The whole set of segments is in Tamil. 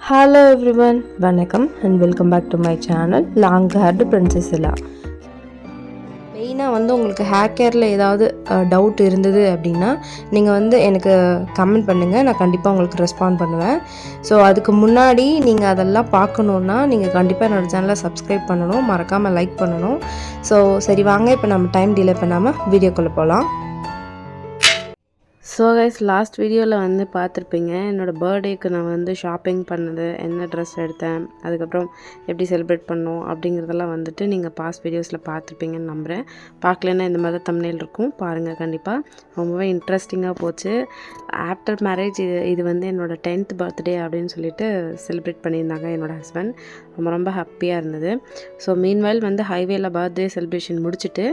Hello everyone, வணக்கம் and welcome back to my channel Long Haired Princess Ella. மெயினாக உங்களுக்கு ஹேர் கேரில் ஏதாவது டவுட் இருந்தது அப்படின்னா நீங்கள் எனக்கு கமெண்ட் பண்ணுங்கள், நான் கண்டிப்பாக உங்களுக்கு ரெஸ்பாண்ட் பண்ணுவேன். ஸோ அதுக்கு முன்னாடி நீங்கள் அதெல்லாம் பார்க்கணுன்னா நீங்கள் கண்டிப்பாக என்னோடய சேனலை சப்ஸ்கிரைப் பண்ணணும், மறக்காமல் லைக் பண்ணணும். ஸோ சரி வாங்க, இப்போ நம்ம டைம் டிலே பண்ணாமல் வீடியோக்குள்ளே போகலாம். ஸோ கைஸ், லாஸ்ட் வீடியோவில் பார்த்துருப்பீங்க என்னோடய பர்த்டேக்கு நான் ஷாப்பிங் பண்ணது, என்ன ட்ரெஸ் எடுத்தேன், அதுக்கப்புறம் எப்படி செலிப்ரேட் பண்ணோம் அப்படிங்கிறதெல்லாம் நீங்கள் பாஸ்ட் வீடியோஸில் பார்த்துருப்பீங்கன்னு நம்புகிறேன். பார்க்கலன்னா இந்த மாதிரி தம்ப்நெயில் இருக்கும், பாருங்கள். கண்டிப்பாக ரொம்பவே இன்ட்ரெஸ்டிங்காக போச்சு. ஆஃப்டர் மேரேஜ் இது என்னோடய 10th பர்த்டே அப்படின்னு சொல்லிட்டு செலிப்ரேட் பண்ணியிருந்தாங்க என்னோடய ஹஸ்பண்ட். ரொம்ப ஹாப்பியாக இருந்தது. ஸோ மீன்வைல் ஹைவேல பர்த்டே செலிப்ரேஷன் முடிச்சுட்டு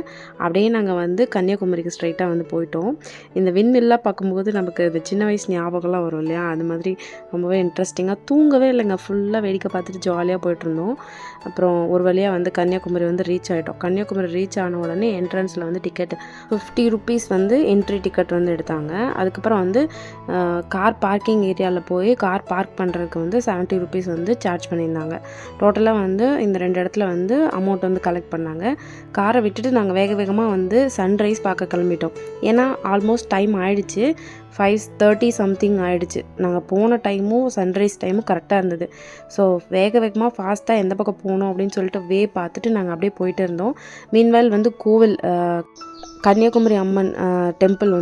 அப்படியே நாங்கள் கன்னியாகுமரிக்கு ஸ்ட்ரைட்டாக போயிட்டோம். இந்த விண்மில்லாம் பார்க்கும்போது நமக்கு இந்த சின்ன வயசு ஞாபகம்லாம் வரும் இல்லையா, அது மாதிரி ரொம்பவே இன்ட்ரெஸ்டிங்காக தூங்கவே இல்லைங்க. ஃபுல்லாக வேடிக்கை பார்த்துட்டு ஜாலியாக போயிட்டுருந்தோம். அப்புறம் ஒரு வழியாக கன்னியாகுமரி ரீச் ஆகிட்டோம். கன்னியாகுமரி ரீச் ஆன உடனே என்ட்ரன்ஸில் டிக்கெட் 50 ருபீஸ் என்ட்ரி டிக்கெட் எடுத்தாங்க. அதுக்கப்புறம் கார் பார்க்கிங் ஏரியாவில் போய் கார் பார்க் பண்ணுறதுக்கு 70 ருபீஸ் சார்ஜ் பண்ணியிருந்தாங்க. டோட்டலாக இந்த 2 இடத்துல அமௌண்ட் கலெக்ட் பண்ணாங்க. காரை விட்டுட்டு நாங்கள் வேக வேகமாக சன்ரைஸ் பார்க்க கிளம்பிட்டோம். ஏன்னா ஆல்மோஸ்ட் டைம் ஆயிடுச்சு, 5:30 சம்திங் ஆகிடுச்சு. நாங்கள் போன டைமும் சன்ரைஸ் டைமும் கரெக்டாக இருந்தது. ஸோ வேகமாக ஃபாஸ்ட்டாக எந்த பக்கம் போகணும் அப்படின்னு சொல்லிட்டு பார்த்துட்டு நாங்கள் அப்படியே போயிட்டு இருந்தோம். மீன்வைல் கோவில் கன்னியாகுமரி அம்மன் டெம்பிள்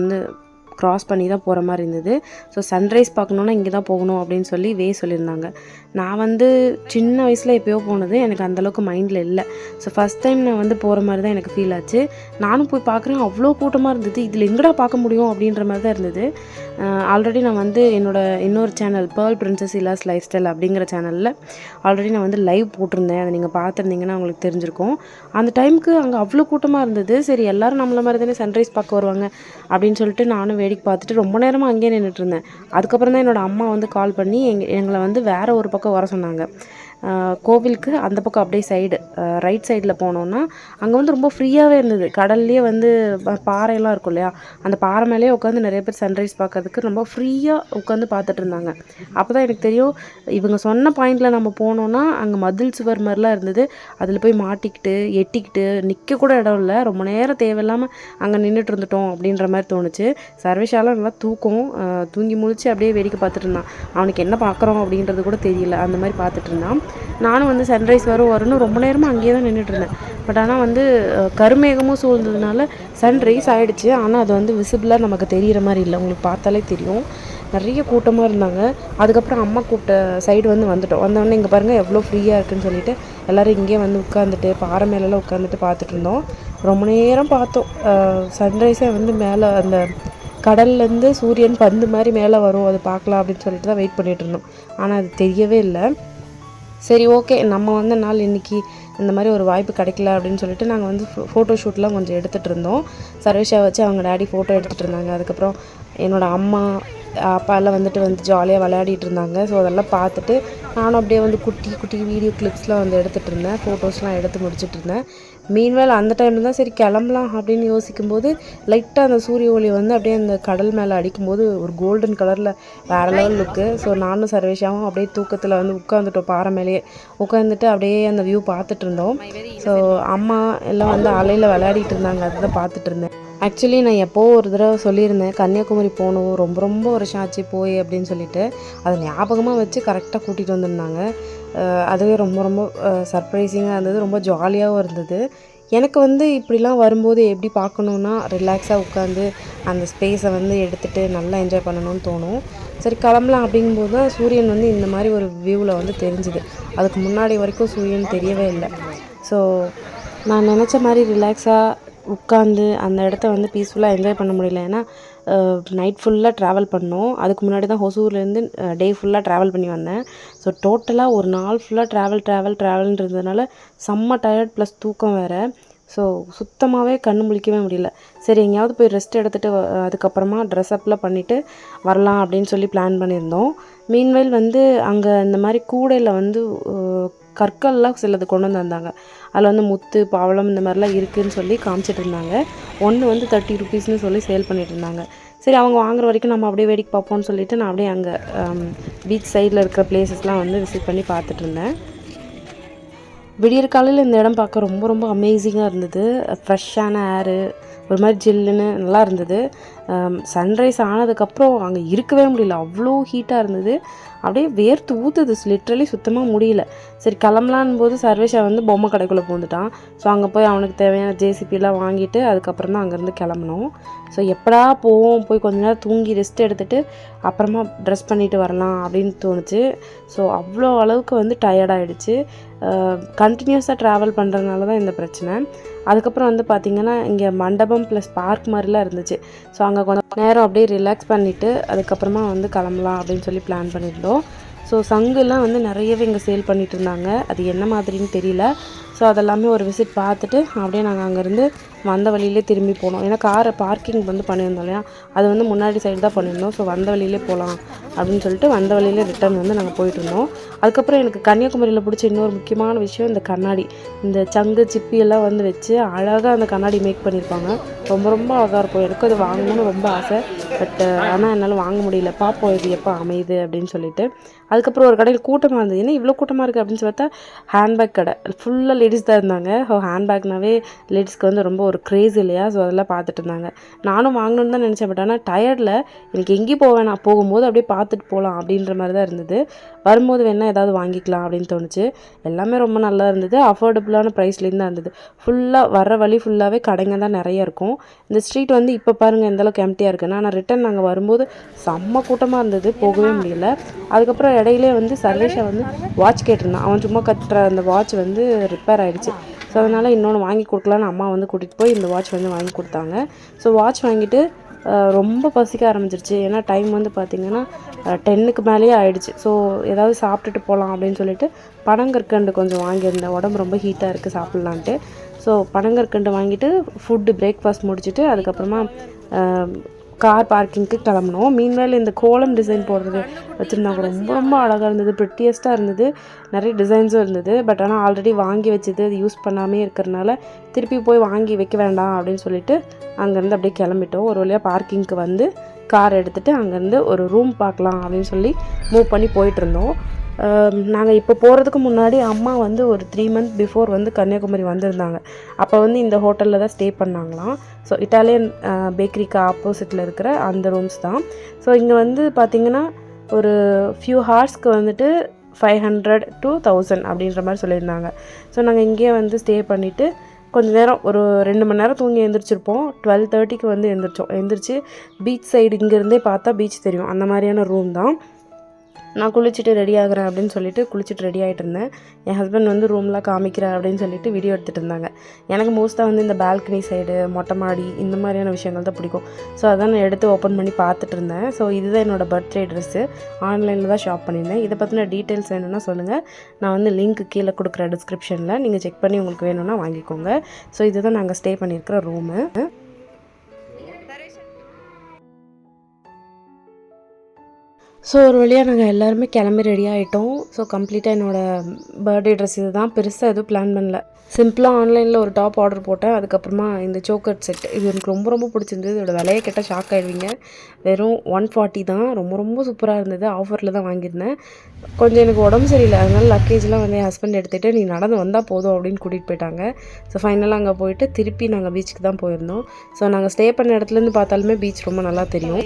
க்ராஸ் பண்ணி தான் போகிற மாதிரி இருந்தது. ஸோ சன்ரைஸ் பார்க்கணுன்னா இங்கே தான் போகணும் அப்படின்னு சொல்லி சொல்லியிருந்தாங்க. நான் சின்ன வயசில் எப்போயோ போனது, எனக்கு அந்தளவுக்கு மைண்டில் இல்லை. ஸோ ஃபஸ்ட் டைம் நான் போகிற மாதிரி தான் எனக்கு ஃபீல் ஆச்சு. நானும் போய் பார்க்குறேன், அவ்வளோ கூட்டமாக இருந்தது. இதில் எங்கடா பார்க்க முடியும் அப்படின்ற மாதிரி தான் இருந்தது. ஆல்ரெடி நான் என்னோடய இன்னொரு சேனல் பேர்ல் பிரின்சஸ் இல்லாஸ் லைஃப் ஸ்டைல் அப்படிங்கிற சேனலில் ஆல்ரெடி நான் லைவ் போட்டிருந்தேன். அதை நீங்கள் பார்த்துருந்தீங்கன்னா உங்களுக்கு தெரிஞ்சிருக்கும். அந்த டைமுக்கு அங்கே அவ்வளோ கூட்டமாக இருந்தது. சரி, எல்லோரும் நம்மள மாதிரி தானே சன்ரைஸ் பார்க்க வருவாங்க அப்படின்னு சொல்லிட்டு நானும் வேடிக்கை பார்த்துட்டு ரொம்ப நேரமாக அங்கேயே நின்றுட்டு இருந்தேன். அதுக்கப்புறம் தான் என்னோடய அம்மா கால் பண்ணி எங்களை வேறு ஒரு பக்கம் வர சொன்னாங்க. கோவிலுக்கு அந்த பக்கம் அப்படியே சைடு ரைட் சைடில் போனோன்னா அங்கே ரொம்ப ஃப்ரீயாகவே இருந்தது. கடல்லையே பாறையெல்லாம் இருக்கும் இல்லையா, அந்த பாறை மேலேயே உட்காந்து நிறைய பேர் சன்ரைஸ் பார்க்கறதுக்கு ரொம்ப ஃப்ரீயாக உட்காந்து பார்த்துட்டு இருந்தாங்க. அப்போ தான் எனக்கு தெரியும், இவங்க சொன்ன பாயிண்டில் நம்ம போனோன்னா அங்கே மதில் சுவர் மாதிரிலாம் இருந்தது. அதில் போய் மாட்டிக்கிட்டு எட்டிக்கிட்டு நிற்க கூட இடம் இல்லை, ரொம்ப நேரம் தேவையில்லாமல் அங்கே நின்றுட்டு இருந்துட்டோம் அப்படின்ற மாதிரி தோணுச்சு. சர்வேஷாலாம் நல்லா தூங்கி முழிச்சு அப்படியே வேடிக்கை பார்த்துட்டு இருந்தான். அவனுக்கு என்ன பார்க்குறோம் அப்படின்றது கூட தெரியல, அந்த மாதிரி பார்த்துட்டு இருந்தான். நானும் சன்ரைஸ் வரும்னு ரொம்ப நேரமாக அங்கேயே தான் நின்றுட்டு இருந்தேன். பட் ஆனால் கருமேகமும் சூழ்ந்ததுனால சன்ரைஸ் ஆகிடுச்சு. ஆனால் அது விசிபிளாக நமக்கு தெரிகிற மாதிரி இல்லை, உங்களுக்கு பார்த்தாலே தெரியும். நிறைய கூட்டமாக இருந்தாங்க. அதுக்கப்புறம் அம்மா கூப்பிட்ட சைடு வந்துட்டோம். வந்தோடனே இங்கே பாருங்கள் எவ்வளோ ஃப்ரீயாக இருக்குதுன்னு சொல்லிட்டு எல்லோரும் இங்கேயே உட்காந்துட்டு பாறை மேலெல்லாம் உட்காந்துட்டு பார்த்துட்டு இருந்தோம். ரொம்ப நேரம் பார்த்தோம். சன்ரைஸே மேலே அந்த கடல்லேருந்து சூரியன் பந்து மாதிரி மேலே வரும், அது பார்க்கலாம் அப்படின்னு சொல்லிட்டு தான் வெயிட் பண்ணிகிட்டு இருந்தோம். ஆனால் அது தெரியவே இல்லை. சரி, ஓகே, நம்ம நாள் இன்றைக்கி இந்த மாதிரி ஒரு வாய்ப்பு கிடைக்கல அப்படின்னு சொல்லிட்டு நாங்கள் ஃபோட்டோ ஷூட்லாம் கொஞ்சம் எடுத்துகிட்டு இருந்தோம். சர்வேஷா வச்சு அவங்க டேடி ஃபோட்டோ எடுத்துகிட்டு இருந்தாங்க. அதுக்கப்புறம் என்னோடய அம்மா அப்பா எல்லாம் ஜாலியாக விளையாடிட்டு இருந்தாங்க. ஸோ அதெல்லாம் பார்த்துட்டு நானும் அப்படியே குட்டி குட்டி வீடியோ கிளிப்ஸ்லாம் எடுத்துகிட்டு இருந்தேன், ஃபோட்டோஸ்லாம் எடுத்து முடிச்சுட்டு இருந்தேன். மீன்வேல் அந்த டைமில் தான் சரி கிளம்பலாம் அப்படின்னு யோசிக்கும்போது லைட்டாக அந்த சூரிய ஒளி அப்படியே அந்த கடல் மேலே அடிக்கும்போது ஒரு கோல்டன் கலரில் வேறு லெவல் லுக்கு. ஸோ நானும் சர்வேஷாவும் அப்படியே தூக்கத்தில் உட்காந்துட்டோம், பாறை மேலேயே உட்காந்துட்டு அப்படியே அந்த வியூ பார்த்துட்டு இருந்தோம். ஸோ அம்மா எல்லாம் அலையில் விளையாடிட்டு இருந்தாங்க, அதுதான் பார்த்துட்டு இருந்தேன். ஆக்சுவலி நான் எப்போது ஒரு தடவை சொல்லியிருந்தேன் கன்னியாகுமரி போகணும், ரொம்ப வருஷம் ஆச்சு போய் அப்படின்னு சொல்லிட்டு அதை ஞாபகமாக வச்சு கரெக்டாக கூட்டிகிட்டு வந்திருந்தாங்க. அதுவே ரொம்ப சர்ப்ரைசிங்காக இருந்தது, ரொம்ப ஜாலியாகவும் இருந்தது. எனக்கு இப்படிலாம் வரும்போது எப்படி பார்க்கணுன்னா ரிலாக்ஸாக உட்காந்து அந்த ஸ்பேஸை எடுத்துகிட்டு நல்லா என்ஜாய் பண்ணணும்னு தோணும். சரி கிளம்பலாம் அப்படிங்கும்போது தான் சூரியன் இந்த மாதிரி ஒரு வியூவில் தெரிஞ்சுது. அதுக்கு முன்னாடி வரைக்கும் சூரியன் தெரியவே இல்லை. ஸோ நான் நினச்ச மாதிரி ரிலாக்ஸாக உட்காந்து அந்த இடத்த பீஸ்ஃபுல்லாக என்ஜாய் பண்ண முடியல. ஏன்னா நைட் ஃபுல்லாக ட்ராவல் பண்ணோம். அதுக்கு முன்னாடி தான் ஹொசூர்லேருந்து டே ஃபுல்லாக ட்ராவல் பண்ணி வந்தேன். ஸோ டோட்டலாக ஒரு நாள் ஃபுல்லாக ட்ராவல்ன்றதுனால செம்ம டயர்ட் ப்ளஸ் தூக்கம் வேறு. ஸோ சுத்தமாகவே கண்ணு முழிக்கவே முடியல. சரி எங்கேயாவது போய் ரெஸ்ட் எடுத்துகிட்டு அதுக்கப்புறமா ட்ரெஸ்அப்லாம் பண்ணிவிட்டு வரலாம் அப்படின்னு சொல்லி பிளான் பண்ணியிருந்தோம். மீன்வைல் அங்கே இந்த மாதிரி கூடையில் கற்கள்லாம் சிலது கொண்டு வந்தாங்க. அதில் முத்து பவளம் இந்த மாதிரிலாம் இருக்குதுன்னு சொல்லி காமிச்சிட்டு இருந்தாங்க. ஒன்று 30 ருபீஸ்னு சொல்லி சேல் பண்ணிட்டு இருந்தாங்க. சரி அவங்க வாங்குற வரைக்கும் நம்ம அப்படியே வேடிக்கை பார்ப்போம்னு சொல்லிட்டு நான் அப்படியே அங்கே பீச் சைடில் இருக்கிற பிளேசஸ்லாம் வந்து விசிட் பண்ணி பார்த்துட்டு இருந்தேன். விடியற் காலையில் இந்த இடம் பார்க்க ரொம்ப ரொம்ப அமேசிங்காக இருந்தது. ஃப்ரெஷ்ஷான ஏரு, ஒரு மாதிரி ஜில்லுன்னு நல்லா இருந்தது. சன்ரைஸ் ஆனதுக்கப்புறம் அங்கே இருக்கவே முடியல, அவ்வளோ ஹீட்டாக இருந்தது. அப்படியே வேர்த்து ஊற்றுது, லிட்ரலி சுத்தமாக முடியல. சரி கிளம்பலான் போது சர்வேஷா வந்து பொம்மை கடைக்குள்ளே பூந்துட்டான். ஸோ அங்கே போய் அவனுக்கு தேவையான ஜேசிபிலாம் வாங்கிட்டு அதுக்கப்புறம் தான் அங்கேருந்து கிளம்பணும். ஸோ எப்படா போவோம், போய் கொஞ்ச நேரம் தூங்கி ரெஸ்ட் எடுத்துகிட்டு அப்புறமா ட்ரெஸ் பண்ணிட்டு வரலாம் அப்படின்னு தோணுச்சு. ஸோ அவ்வளோ அளவுக்கு வந்து டயர்டாகிடுச்சு. கண்டினியூஸாக ட்ராவல் பண்ணுறதுனால தான் இந்த பிரச்சனை. அதுக்கப்புறம் வந்து பார்த்திங்கன்னா இங்கே மண்டபம் ப்ளஸ் பார்க் மாதிரிலாம் இருந்துச்சு. ஸோ அங்கே கொஞ்சம் நேரம் அப்படியே ரிலாக்ஸ் பண்ணிவிட்டு அதுக்கப்புறமா வந்து கிளம்பலாம் அப்படின்னு சொல்லி பிளான் பண்ணியிருந்தோம். ஸோ சங்குலாம் வந்து நிறையவே இங்கே சேல் பண்ணிகிட்டு இருந்தாங்க. அது என்ன மாதிரின்னு தெரியல. ஸோ அதெல்லாமே ஒரு விசிட் பார்த்துட்டு அப்படியே நாங்கள் அங்கேருந்து வந்த வழியிலே திரும்பி போனோம். ஏன்னா காரை பார்க்கிங் வந்து பண்ணியிருந்தோம் இல்லையா, அது வந்து முன்னாடி சைடு தான் பண்ணியிருந்தோம். ஸோ வந்த வழியிலே போகலாம் அப்படின்னு சொல்லிட்டு வந்த வழியிலே ரிட்டர்ன் வந்து நாங்கள் போயிட்டுருந்தோம். அதுக்கப்புறம் எனக்கு கன்னியாகுமரியில் பிடிச்ச இன்னொரு முக்கியமான விஷயம் இந்த கண்ணாடி. இந்த சங்கு சிப்பி எல்லாம் வந்து வச்சு அழகாக அந்த கண்ணாடி மேக் பண்ணியிருப்பாங்க. ரொம்ப ரொம்ப அழகாக இருக்கும். எனக்கு அது வாங்கணும்னு ரொம்ப ஆசை. பட் ஆனால் என்னால் வாங்க முடியல. பார்ப்போம் இது எப்போ அமையுது அப்படின்னு சொல்லிட்டு. அதுக்கப்புறம் ஒரு கடையில் கூட்டமாக இருந்தது. ஏன்னா இவ்வளோ கூட்டமாக இருக்குது அப்படின்னு பார்த்தா ஹேண்ட்பேக் கடை ஃபுல்லாக லேடிஸ் தான் இருந்தாங்க. ஹேண்ட்பேக்னாவே லேடிஸ்க்கு வந்து ரொம்ப ஒரு க்ரேஸ் இல்லையா. ஸோ அதெல்லாம் பார்த்துட்டு இருந்தாங்க. நானும் வாங்கணுன்னு தான் நினச்சேன். பட் ஆனால் டயர்டில் எனக்கு எங்கேயும் போவேன், நான் போகும்போது அப்படியே பார்த்துட்டு போகலாம் அப்படின்ற மாதிரி தான் இருந்தது. வரும்போது வேணால் ஏதாவது வாங்கிக்கலாம் அப்படின்னு தோணுச்சு. எல்லாமே ரொம்ப நல்லா இருந்தது. அஃபோர்டபுளான ப்ரைஸ்லேருந்து தான் இருந்தது. ஃபுல்லாக வர வழி ஃபுல்லாகவே கடைங்க தான் நிறைய இருக்கும். இந்த ஸ்ட்ரீட் வந்து இப்போ பாருங்கள் எந்தளவுக்கு எம்டியாக இருக்குன்னா, ஆனால் ரிட்டன் நாங்கள் வரும்போது செம்ம கூட்டமாக இருந்தது, போகவே முடியல. அதுக்கப்புறம் இடையிலே வந்து சர்வேஷா வந்து வாட்ச் கேட்டிருந்தான். அவன் சும்மா கட்டுற அந்த வாட்ச் வந்து ரிப்பேர் ஆகிடுச்சு. ஸோ அதனால் இன்னொன்று வாங்கி கொடுக்கலான்னு அம்மா வந்து கூட்டிகிட்டு போய் இந்த வாட்ச் வந்து வாங்கி கொடுத்தாங்க. ஸோ வாட்ச் வாங்கிட்டு ரொம்ப பசிக்க ஆரம்பிச்சிருச்சு. ஏன்னா டைம் வந்து பார்த்திங்கன்னா 10க்கு மேலேயே ஆகிடுச்சு. ஸோ ஏதாவது சாப்பிட்டுட்டு போகலாம் அப்படின்னு சொல்லிட்டு பனங்கற்கண்டு கொஞ்சம் வாங்கியிருந்தேன். உடம்பு ரொம்ப ஹீட்டாக இருக்குது சாப்பிட்லான்ட்டு. ஸோ பனங்கற்கண்டு வாங்கிட்டு ஃபுட்டு பிரேக்ஃபாஸ்ட் முடிச்சுட்டு அதுக்கப்புறமா கார் பார்க்கிங்க்கு கிளம்புனோம். மீன்வேல் இந்த கோலம் டிசைன் போடுறது வச்சுருந்தாங்க. ரொம்ப ரொம்ப அழகாக இருந்தது, ப்ரிட்டியஸ்ட்டாக இருந்தது. நிறைய டிசைன்ஸும் இருந்தது. பட் ஆனால் ஆல்ரெடி வாங்கி வச்சது அது யூஸ் பண்ணாமே இருக்கிறனால திருப்பி போய் வாங்கி வைக்க வேண்டாம் அப்படின்னு சொல்லிட்டு அங்கேருந்து அப்படியே கிளம்பிட்டோம். ஒரு வழியாக பார்க்கிங்க்கு வந்து கார் எடுத்துகிட்டு அங்கேருந்து ஒரு ரூம் பார்க்கலாம் அப்படின்னு சொல்லி மூவ் பண்ணி போயிட்டுருந்தோம். நாங்கள் இப்போ போகிறதுக்கு முன்னாடி அம்மா வந்து ஒரு 3 மந்த் பிஃபோர் வந்து கன்னியாகுமரி வந்திருந்தாங்க. அப்போ வந்து இந்த ஹோட்டலில் தான் ஸ்டே பண்ணாங்களாம். ஸோ இட்டாலியன் பேக்கரிக்கு ஆப்போசிட்டில் இருக்கிற அந்த ரூம்ஸ் தான். ஸோ இங்கே வந்து பார்த்திங்கன்னா ஒரு ஃபியூ ஹார்ஸ்க்கு வந்துட்டு 500 to 1000 அப்படின்ற மாதிரி சொல்லியிருந்தாங்க. ஸோ நாங்கள் இங்கேயே வந்து ஸ்டே பண்ணிவிட்டு கொஞ்சம் நேரம் ஒரு 2 மணி நேரம் தூங்கி எழுந்திரிச்சிருப்போம். 12:30க்கு வந்து எழுந்திரிச்சு பீச் சைடு இங்கேருந்தே பார்த்தா பீச் தெரியும், அந்த மாதிரியான ரூம் தான். நான் குளிச்சுட்டு ரெடி ஆகிறேன் அப்படின்னு சொல்லிட்டு குளிச்சுட்டு ரெடி ஆகிட்டு இருந்தேன். என் ஹஸ்பண்ட் வந்து ரூம்லாம் காமிக்கிறேன் அப்படின்னு சொல்லிட்டு வீடியோ எடுத்துகிட்டு இருந்தாங்க. எனக்கு மோஸ்ட்டாக வந்து இந்த பால்கனி சைடு, மொட்டை மாடி இந்த மாதிரியான விஷயங்கள் தான் பிடிக்கும். ஸோ அதான் நான் எடுத்து ஓப்பன் பண்ணி பார்த்துட்டு இருந்தேன். ஸோ இதுதான் என்னோடய பர்த்டே ட்ரெஸ்ஸு. ஆன்லைனில் தான் ஷாப் பண்ணியிருந்தேன். இதை பற்றின டீட்டெயில்ஸ் வேணும்னா சொல்லுங்கள். நான் வந்து லிங்க் கீழே கொடுக்குற டிஸ்கிரிப்ஷனில் நீங்கள் செக் பண்ணி உங்களுக்கு வேணும்னா வாங்கிக்கோங்க. ஸோ இதுதான் நாங்கள் ஸ்டே பண்ணியிருக்கிற ரூமு. ஸோ ஒரு வழியாக நாங்கள் எல்லாருமே கிளம்பி ரெடி ஆகிட்டோம். ஸோ கம்ப்ளீட்டாக என்னோடய பர்த்டே ட்ரெஸ் இது தான். பெருசாக எதுவும் பிளான் பண்ணல. சிம்பிளாக ஆன்லைனில் ஒரு டாப் ஆர்டர் போட்டேன். அதுக்கப்புறமா இந்த சோக்கர் செட், இது எனக்கு ரொம்ப ரொம்ப பிடிச்சிருந்தது. இதோட விலையை கேட்டால் ஷாக் ஆகிடுவீங்க. வெறும் 140 தான். ரொம்ப ரொம்ப சூப்பராக இருந்தது. ஆஃபரில் தான் வாங்கியிருந்தேன். கொஞ்சம் எனக்கு உடம்பு சரியில்லை, அதனால லக்கேஜ்லாம் வந்து என் ஹஸ்பண்ட் எடுத்துகிட்டு நீ நடந்து வந்தால் போதும் அப்படின்னு கூட்டிகிட்டு போயிட்டாங்க. ஸோ ஃபைனலாக அங்கே போயிட்டு திருப்பி நாங்கள் பீச்சுக்கு தான் போயிருந்தோம். ஸோ நாங்கள் ஸ்டே பண்ண இடத்துலேருந்து பார்த்தாலுமே பீச் ரொம்ப நல்லா தெரியும்.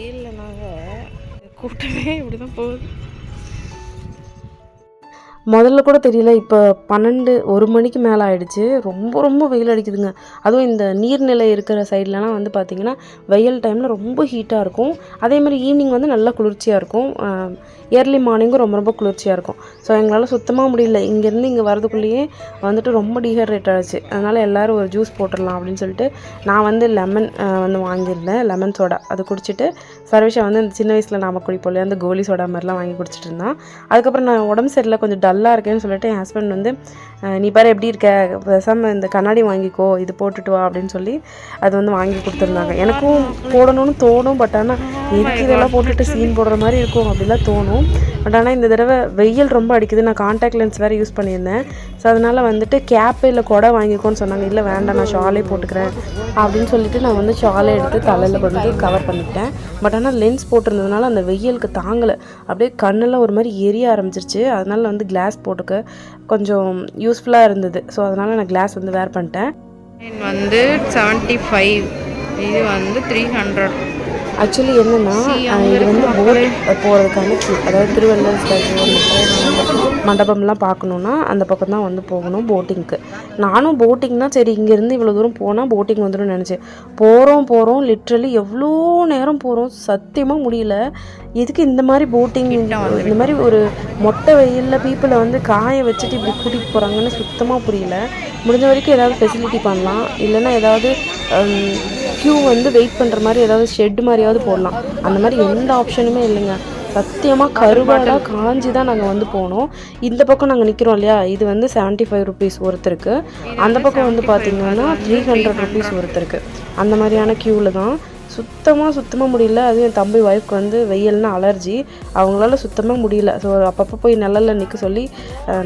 கூட்டமே இப்படி தான் போகுது. முதல்ல கூட தெரியல, இப்போ 1 மணிக்கு மேலே ஆகிடுச்சு. ரொம்ப ரொம்ப வெயில் அடிக்குதுங்க. அதுவும் இந்த நீர்நிலை இருக்கிற சைட்லலாம் வந்து பார்த்திங்கன்னா வெயில் டைமில் ரொம்ப ஹீட்டாக இருக்கும். அதேமாதிரி ஈவினிங் வந்து நல்லா குளிர்ச்சியாக இருக்கும். ஏர்லி மார்னிங்கும் ரொம்ப ரொம்ப குளிர்ச்சியாக இருக்கும். ஸோ எங்களால் சுத்தமாக முடியல. இங்கேருந்து இங்கே வரதுக்குள்ளேயே வந்துட்டு ரொம்ப டீஹைட்ரேட் ஆகிடுச்சு. அதனால் எல்லோரும் ஒரு ஜூஸ் போட்டுடலாம் அப்படின்னு சொல்லிட்டு நான் வந்து லெமன் வந்து வாங்கியிருந்தேன். லெமன் சோடா அது குடிச்சிட்டு சர்வேஷா வந்து இந்த சின்ன வயசில் நாம குடிப்போம் இல்லையா, அந்த கோலி சோடா மாதிரிலாம் வாங்கி குடிச்சிட்டு இருந்தான். அதுக்கப்புறம் நான் உடம்பு சரியில்லை, கொஞ்சம் டல்லாக இருக்கேன்னு சொல்லிட்டு என் ஹஸ்பண்ட் வந்து நீ பாரு எப்படி இருக்க, பேசாமல் இந்த கண்ணாடி வாங்கிக்கோ, இது போட்டுட்டு வா அப்படின்னு சொல்லி அது வந்து வாங்கி கொடுத்துருந்தாங்க. எனக்கும் போடணும்னு தோணும், பட் ஆனால் எதுக்கு இதெல்லாம் போட்டுட்டு சீன் போடுற மாதிரி இருக்கும் அப்படிலாம் தோணும். பட் ஆனால் இந்த தடவை வெயில் ரொம்ப அடிக்குது, நான் கான்டாக்ட் லென்ஸ் வேறு யூஸ் பண்ணியிருந்தேன். ஸோ அதனால் வந்துட்டு கேப்பு இல்லை கொடை வாங்கிக்கோன்னு சொன்னாங்க. இல்லை வேண்டாம், நான் ஷாலே போட்டுக்கிறேன் அப்படின்னு சொல்லிட்டு நான் வந்து ஷாலை எடுத்து தலையில் வந்து கவர் பண்ணிட்டேன். பட் ஆனால் லென்ஸ் போட்டிருந்ததுனால அந்த வெயிலுக்கு தாங்கலை, அப்படியே கண்ணெல்லாம் ஒரு மாதிரி எரிய ஆரம்பிச்சிருச்சு. அதனால் வந்து கிளாஸ் போட்டுக்க கொஞ்சம் யூஸ்ஃபுல்லாக இருந்தது. ஸோ அதனால் நான் கிளாஸ் வந்து வேர் பண்ணிட்டேன். வந்து 75, இது வந்து 300. ஆக்சுவலி என்னென்னா இது வந்து போட் போகிறதுக்கான அதாவது திருவள்ளுவர் ஸ்டாச்சு மண்டபம்லாம் பார்க்கணுன்னா அந்த பக்கம் தான் வந்து போகணும் போட்டிங்க்கு. நானும் போட்டிங்னா சரி இங்கேருந்து இவ்வளோ தூரம் போனால் போட்டிங் வந்துடும் நினச்சேன். போகிறோம் லிட்ரலி எவ்வளோ நேரம் போகிறோம், சத்தியமாக முடியல. எதுக்கு இந்த மாதிரி போட்டிங், இந்த மாதிரி ஒரு மொட்டை வெயிலில் பீப்புளை வந்து காய வச்சுட்டு இப்படி கூட்டிகிட்டு போகிறாங்கன்னு சுத்தமாக புரியல. முடிஞ்ச வரைக்கும் ஏதாவது ஃபெசிலிட்டி பண்ணலாம், இல்லைன்னா ஏதாவது க்யூ வந்து வெயிட் பண்ணுற மாதிரி ஏதாவது ஷெட் மாதிரியாவது போடலாம். அந்த மாதிரி எந்த ஆப்ஷனுமே இல்லைங்க. சத்தியமாக கருவாடாக காஞ்சி தான் நாங்கள் வந்து போனோம். இந்த பக்கம் நாங்கள் நிற்கிறோம் இல்லையா, இது வந்து 75 ருபீஸ் ஒருத்தருக்கு. அந்த பக்கம் வந்து பார்த்திங்கன்னா 300 ருபீஸ் ஒருத்தருக்கு. அந்த மாதிரியான க்யூவில் தான் சுத்தமாக முடியல. அதுவும் என் தம்பி ஒய்ஃப்க்கு வந்து வெயில்னா அலர்ஜி, அவங்களால சுத்தமாக முடியல. ஸோ அப்பப்போ போய் நிழலில் நிற்க சொல்லி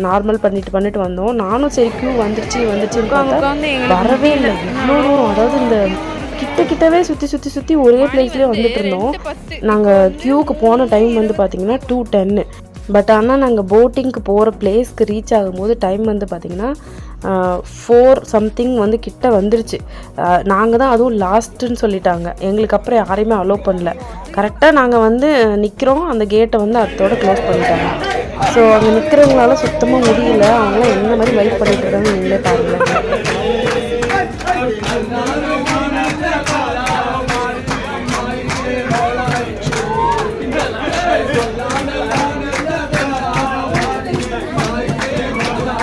நார்மல் பண்ணிட்டு வந்தோம். நானும் சரி க்யூ வந்துருச்சுன்னு பார்த்தா வரவே இல்லை. இவ்வளோ தூரம், அதாவது இந்த கிட்டவே சுற்றி ஒரே பிளேஸ்லேயே வந்துட்டு இருந்தோம். நாங்கள் க்யூவுக்கு போன டைம் வந்து பார்த்திங்கன்னா 2:10. பட் ஆனால் நாங்கள் போட்டிங்க்கு போகிற பிளேஸ்க்கு ரீச் ஆகும்போது டைம் வந்து பார்த்திங்கன்னா 4 சம்திங் வந்து கிட்ட வந்துருச்சு. நாங்கள் தான் அதுவும் லாஸ்ட்டுன்னு சொல்லிட்டாங்க. எங்களுக்கு அப்புறம் யாரையுமே அலோவ் பண்ணல. கரெக்டாக நாங்கள் வந்து நிற்கிறோம், அந்த கேட்டை வந்து அதோட க்ளோஸ் பண்ணிட்டாங்க. ஸோ அங்கே நிற்கிறவங்களால சுத்தமாக முடியல. அவங்களாம் என்ன மாதிரி வெயிட் பண்ணிட்டு இருக்காங்க நீங்களே பாருங்கள்.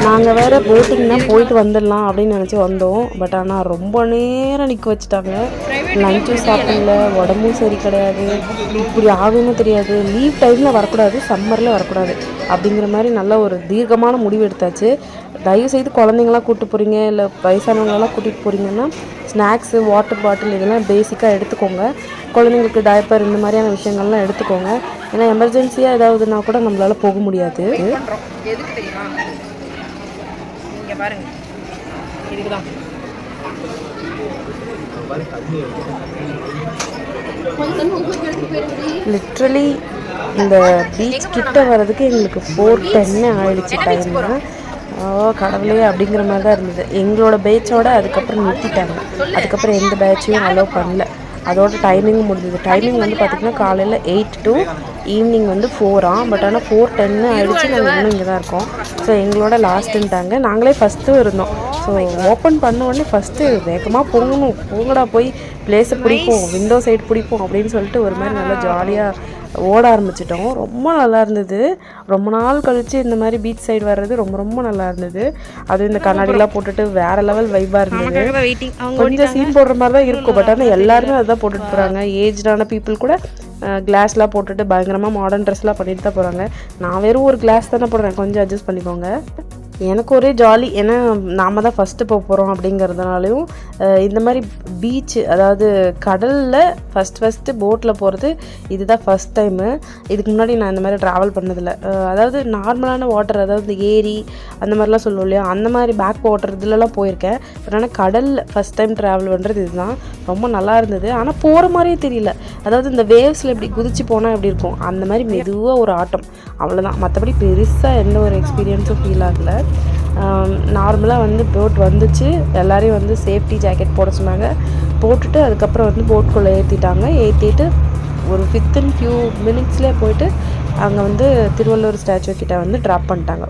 நாங்கள் வேறு போட்டிங்னா போயிட்டு வந்துடலாம் அப்படின்னு நினச்சி வந்தோம். பட் ஆனால் ரொம்ப நேரம் நிற்க வச்சுட்டாங்க. லஞ்சும் சாப்பிடல, உடம்பும் சரி கிடையாது, இப்படி ஆகும்னு தெரியாது. லீவ் டைமில் வரக்கூடாது, சம்மரில் வரக்கூடாது அப்படிங்கிற மாதிரி நல்ல ஒரு தீர்க்கமான முடிவு எடுத்தாச்சு. தயவுசெய்து குழந்தைங்களாம் கூப்பிட்டு போகிறீங்க, இல்லை வயசானவங்களெல்லாம் கூட்டிகிட்டு போகிறீங்கன்னா ஸ்நாக்ஸு, வாட்டர் பாட்டில் இதெல்லாம் பேசிக்காக எடுத்துக்கோங்க. குழந்தைங்களுக்கு டைப்பர் இந்த மாதிரியான விஷயங்கள்லாம் எடுத்துக்கோங்க. ஏன்னா எமர்ஜென்சியாக ஏதாவதுனா கூட நம்மளால் போக முடியாது. எதுக்கு தெரியுமா, இங்கே பாருங்க, இதுக்கு தான் லிட்ரலி இந்த பீச் கிட்ட வர்றதுக்கு எங்களுக்கு 4:10 ஆயிடுச்சு டைமு. கடவுளே அப்படிங்கிற மாதிரி தான் இருந்தது. எங்களோட பேட்சோட அதுக்கப்புறம் நிறுத்திட்டாங்க. அதுக்கப்புறம் எந்த பேட்சையும் அலோவ் பண்ணல. அதோட டைமிங்கும் முடிஞ்சது. டைமிங் வந்து பார்த்திங்கன்னா காலையில் 8 to ஈவினிங் வந்து 4. பட் ஆனால் 4:10 ஆகிடுச்சு. நாங்கள் இன்னும் இங்கே தான் இருக்கோம். ஸோ எங்களோட லாஸ்ட்டுன்ட்டாங்க. நாங்களே ஃபஸ்ட்டு இருந்தோம். ஸோ ஓப்பன் பண்ண உடனே ஃபஸ்ட்டு வேகமாக போங்கடா போய் பிளேஸை பிடிப்போம், விண்டோ சைடு பிடிப்போம் அப்படின்னு சொல்லிட்டு ஒரு மாதிரி நல்லா ஜாலியாக ஓட ஆரம்பிச்சிட்டோம். ரொம்ப நல்லா இருந்தது. ரொம்ப நாள் கழித்து இந்த மாதிரி பீச் சைடு வர்றது ரொம்ப நல்லா இருந்தது. அதுவும் இந்த கண்ணாடிலாம் போட்டுட்டு வேறு லெவல் வைப்பாக இருந்தது. கொஞ்சம் சீன் போடுற மாதிரி தான் இருக்கும். பட் ஆனால் எல்லாருமே அதுதான் போட்டுட்டு போகிறாங்க. ஏஜ்டான பீப்புள் கூட கிளாஸ்லாம் போட்டுட்டு பயங்கரமாக மாடர்ன் ட்ரெஸ்லாம் பண்ணிட்டு தான் போகிறாங்க. நான் வெறும் ஒரு கிளாஸ் தானே போடுறேன், கொஞ்சம் அட்ஜஸ்ட் பண்ணிக்கோங்க. எனக்கு ஒரே ஜாலி. ஏன்னா நாம் தான் ஃபஸ்ட்டு போக போகிறோம் அப்படிங்கிறதுனாலையும் இந்த மாதிரி பீச்சு, அதாவது கடலில் ஃபஸ்ட்டு போட்டில் போகிறது இதுதான் ஃபஸ்ட் டைமு. இதுக்கு முன்னாடி நான் இந்த மாதிரி ட்ராவல் பண்ணதில்லை. அதாவது நார்மலான வாட்டர், அதாவது இந்த ஏரி அந்த மாதிரிலாம் சொல்லுவோம் இல்லையா, அந்த மாதிரி பேக் வாட்டர் இதுலலாம் போயிருக்கேன். பட் ஆனால் கடலில் ஃபஸ்ட் டைம் ட்ராவல் பண்ணுறது இதுதான். ரொம்ப நல்லா இருந்தது. ஆனால் போகிற மாதிரியே தெரியல. அதாவது இந்த வேவ்ஸில் இப்படி குதிச்சு போனால் எப்படி இருக்கும் அந்த மாதிரி மெதுவாக ஒரு ஆட்டம், அவ்வளோதான். மற்றபடி பெருசாக எந்த ஒரு எக்ஸ்பீரியன்ஸும் ஃபீல் ஆகலை. நார்மலாக வந்து போட் வந்துச்சு. எல்லோரையும் வந்து சேஃப்டி ஜாக்கெட் போட சொன்னாங்க. போட்டுட்டு அதுக்கப்புறம் வந்து போட்குள்ளே ஏற்றிட்டு ஒரு வித்தின் ஃபியூ மினிட்ஸ்லேயே போயிட்டு அங்கே வந்து திருவள்ளுவர் ஸ்டாச்சு கிட்ட வந்து ட்ராப் பண்ணிட்டாங்க.